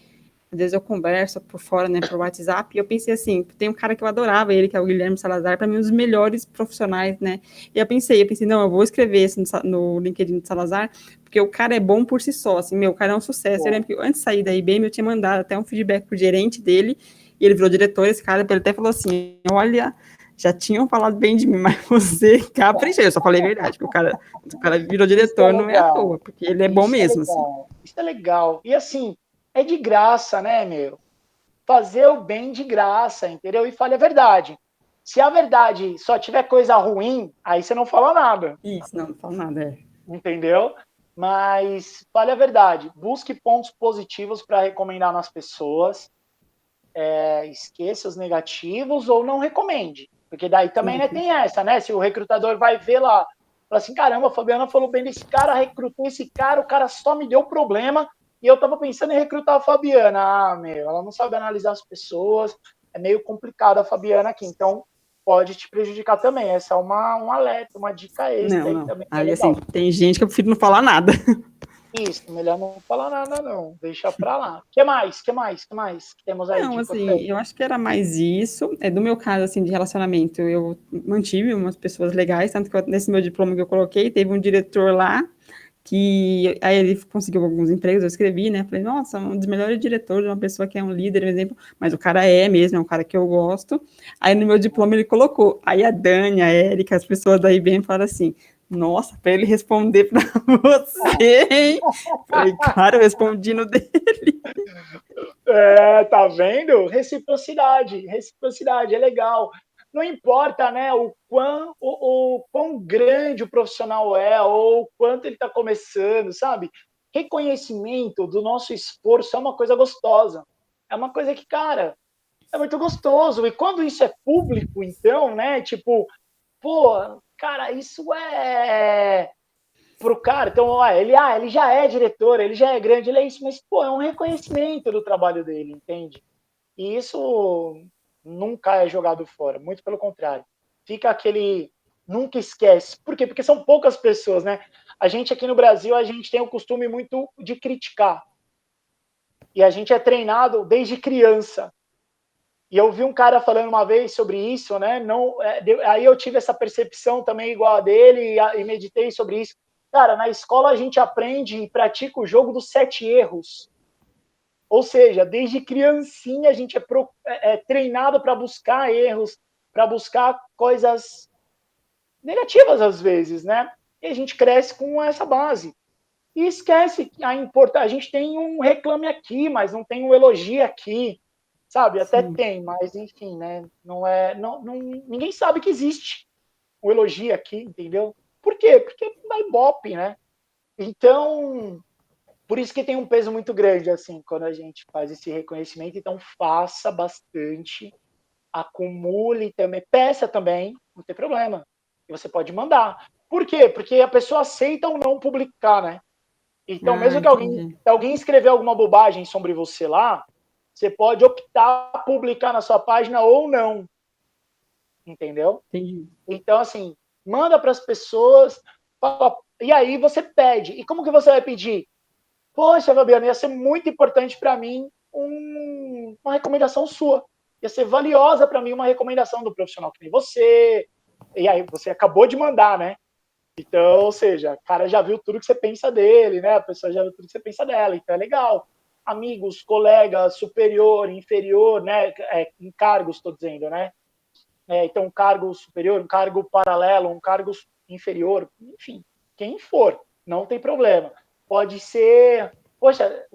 às vezes eu converso por fora, né, por WhatsApp, e eu pensei assim, tem um cara que eu adorava, ele, que é o Guilherme Salazar, para mim, um dos melhores profissionais, né? E eu pensei, não, eu vou escrever isso no LinkedIn de Salazar, porque o cara é bom por si só, assim, meu, o cara é um sucesso. Eu Bom, lembro que antes de sair da IBM, eu tinha mandado até um feedback pro gerente dele, e ele virou diretor, esse cara, ele até falou assim, olha, já tinham falado bem de mim, mas você caprichou. Eu só falei a verdade, porque o cara virou isso é diretor, não é à legal. toa, porque ele é bom Isso é mesmo, assim. legal. Isso é legal. E assim, é de graça, né, meu? Fazer o bem de graça, entendeu? E fale a verdade. Se a verdade só tiver coisa ruim, aí você não fala nada, Isso, não falo nada, entendeu? Mas fale a verdade. Busque pontos positivos para recomendar nas pessoas. Esqueça os negativos ou não recomende. Porque daí também, né, tem essa, né? Se o recrutador vai ver lá, fala assim, caramba, a Fabiana falou bem desse cara, recrutou esse cara, o cara só me deu problema e eu tava pensando em recrutar a Fabiana. Meu, ela não sabe analisar as pessoas, é meio complicado a Fabiana aqui, então pode te prejudicar também. Essa é um alerta, uma dica extra não, aí não. também que é Aí, assim, legal. tem gente que eu prefiro não falar nada. Isso, melhor não falar nada, não. Deixa pra lá. Que mais? Que mais? Que mais que temos aí Não, de assim, importante? eu acho que era mais isso. Do meu caso, assim, de relacionamento, eu mantive umas pessoas legais, tanto que nesse meu diploma que eu coloquei, teve um diretor lá, que aí ele conseguiu alguns empregos, eu escrevi, né? Falei, nossa, um dos melhores diretores, uma pessoa que é um líder, um exemplo, mas o cara é mesmo, é um cara que eu gosto. Aí no meu diploma ele colocou. Aí a Dani, a Érica, as pessoas da IBM falaram assim, nossa, para ele responder para você, hein? Falei, cara, eu respondi no dele. Tá vendo? Reciprocidade, reciprocidade, é legal. Não importa, né, o quão grande o profissional é ou quanto ele está começando, sabe? Reconhecimento do nosso esforço é uma coisa gostosa. É uma coisa que, cara, é muito gostoso. E quando isso é público, então, né, tipo, pô, cara, isso pro cara, então, ele já é diretor, ele já é grande, ele é isso, mas, pô, é um reconhecimento do trabalho dele, entende? E isso nunca é jogado fora, muito pelo contrário. Fica aquele, nunca esquece. Por quê? Porque são poucas pessoas, né? A gente aqui no Brasil, a gente tem o costume muito de criticar. E a gente é treinado desde criança. E eu vi um cara falando uma vez sobre isso, né? Não, aí eu tive essa percepção também igual a dele e meditei sobre isso. Cara, na escola a gente aprende e pratica o jogo dos 7 erros. Ou seja, desde criancinha a gente é treinado para buscar erros, para buscar coisas negativas às vezes, né? E a gente cresce com essa base. E esquece que a gente tem um reclame aqui, mas não tem um elogio aqui, sabe? Até Sim, tem, mas enfim, né? Ninguém sabe que existe um elogio aqui, entendeu? Por quê? Porque é Ibope, né? Então, por isso que tem um peso muito grande, assim, quando a gente faz esse reconhecimento. Então, faça bastante, acumule também, peça também, não tem problema. E você pode mandar. Por quê? Porque a pessoa aceita ou não publicar, né? Então, ah, mesmo que entendi. alguém escrever alguma bobagem sobre você lá, você pode optar por publicar na sua página ou não, entendeu? Entendi. Então, assim, manda para as pessoas, e aí você pede. E como que você vai pedir? Poxa, Fabiano, ia ser muito importante para mim uma recomendação sua. Ia ser valiosa para mim uma recomendação do profissional que nem você. E aí você acabou de mandar, né? Então, ou seja, o cara já viu tudo que você pensa dele, né? A pessoa já viu tudo que você pensa dela, então é legal. Amigos, colegas, superior, inferior, né? Em cargos, estou dizendo, né? Então, um cargo superior, um cargo paralelo, um cargo inferior, enfim, quem for, não tem problema. Pode ser, poxa,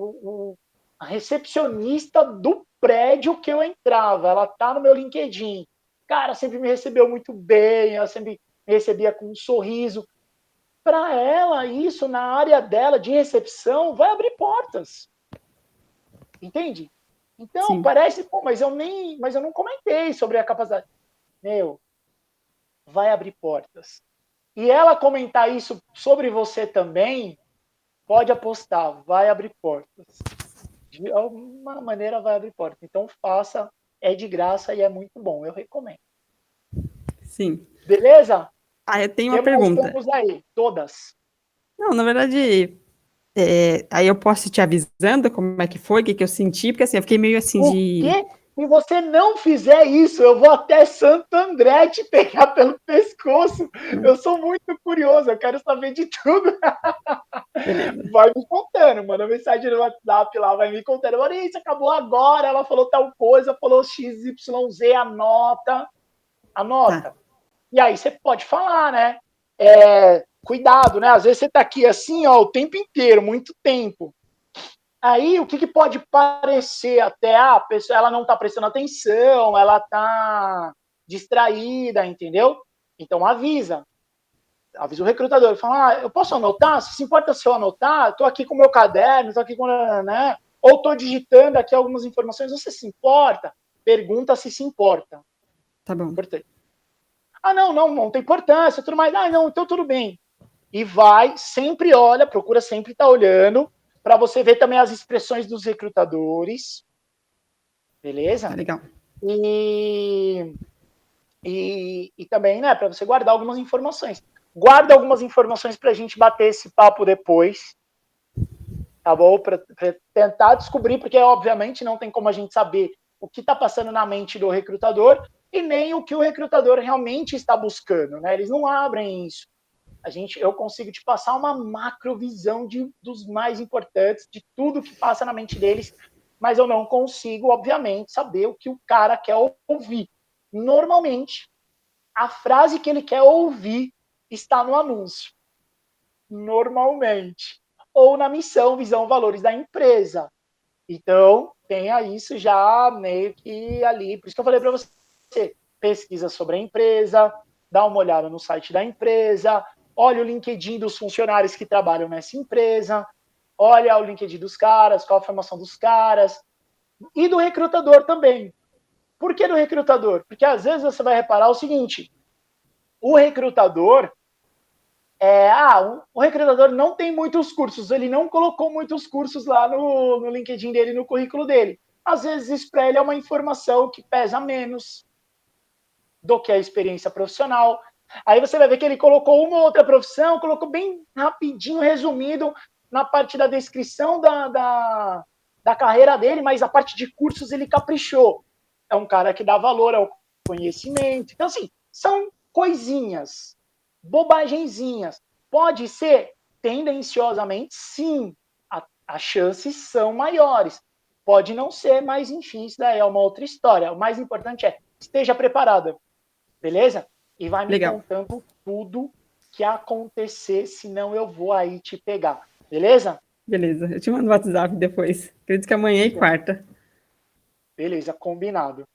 a recepcionista do prédio que eu entrava, ela tá no meu LinkedIn. Cara, sempre me recebeu muito bem, ela sempre me recebia com um sorriso. Para ela, isso na área dela de recepção vai abrir portas, entende? Então, Sim, parece, pô, mas eu não comentei sobre a capacidade. Meu, vai abrir portas. E ela comentar isso sobre você também, pode apostar, vai abrir portas. De alguma maneira vai abrir portas. Então faça, é de graça e é muito bom, eu recomendo. sim. Beleza? Ah, eu O tenho que uma mais pergunta. temos aí? Todas. Não, na verdade, aí eu posso ir te avisando como é que foi, o que que eu senti, porque assim, eu fiquei meio assim O de. quê? Se você não fizer isso, eu vou até Santo André te pegar pelo pescoço. Eu sou muito curioso, eu quero saber de tudo. Beleza. Vai me contando, manda mensagem no WhatsApp lá, vai me contando. Maurício, acabou agora, ela falou tal coisa, falou XYZ, anota, Tá. anota. E aí você pode falar, né? Cuidado, né? Às vezes você tá aqui assim, ó, o tempo inteiro, muito tempo. Aí o que pode parecer até, a pessoa ela não está prestando atenção, ela está distraída, entendeu? Então avisa o recrutador, fala, eu posso anotar? Se importa se eu anotar? Estou aqui com o meu caderno, estou aqui com, né? Ou estou digitando aqui algumas informações, você se importa? Pergunta se importa. Tá bom. Importante. Ah, não tem importância, tudo mais. Ah, não, então tudo bem. E vai, sempre olha, procura sempre estar olhando, para você ver também as expressões dos recrutadores, Tá beleza? legal. E, e também, né, para você guardar algumas informações. Guarda algumas informações para a gente bater esse papo depois, tá bom? Para tentar descobrir, porque obviamente não tem como a gente saber o que está passando na mente do recrutador e nem o que o recrutador realmente está buscando, né? Eles não abrem isso. Eu consigo te passar uma macrovisão dos mais importantes, de tudo que passa na mente deles, mas eu não consigo, obviamente, saber o que o cara quer ouvir. Normalmente, a frase que ele quer ouvir está no anúncio. Normalmente. Ou na missão, visão, valores da empresa. Então, tenha isso já meio que ali. Por isso que eu falei para você, pesquisa sobre a empresa, dá uma olhada no site da empresa, olha o LinkedIn dos funcionários que trabalham nessa empresa, olha o LinkedIn dos caras, qual a formação dos caras, e do recrutador também. Por que do recrutador? Porque às vezes você vai reparar o seguinte, o recrutador, O recrutador não tem muitos cursos, ele não colocou muitos cursos lá no LinkedIn dele, no currículo dele. Às vezes isso para ele é uma informação que pesa menos do que a experiência profissional. Aí você vai ver que ele colocou uma ou outra profissão, colocou bem rapidinho, resumido, na parte da descrição da carreira dele, mas a parte de cursos ele caprichou. É um cara que dá valor ao conhecimento. Então, assim, são coisinhas, bobagenzinhas. Pode ser, tendenciosamente, sim, as chances são maiores. Pode não ser, mas enfim, isso daí é uma outra história. O mais importante é esteja preparada, beleza? E vai me Legal. contando tudo que acontecer, senão eu vou aí te pegar, beleza? Beleza. Eu te mando o WhatsApp depois. Acredito que amanhã é quarta. Beleza, combinado.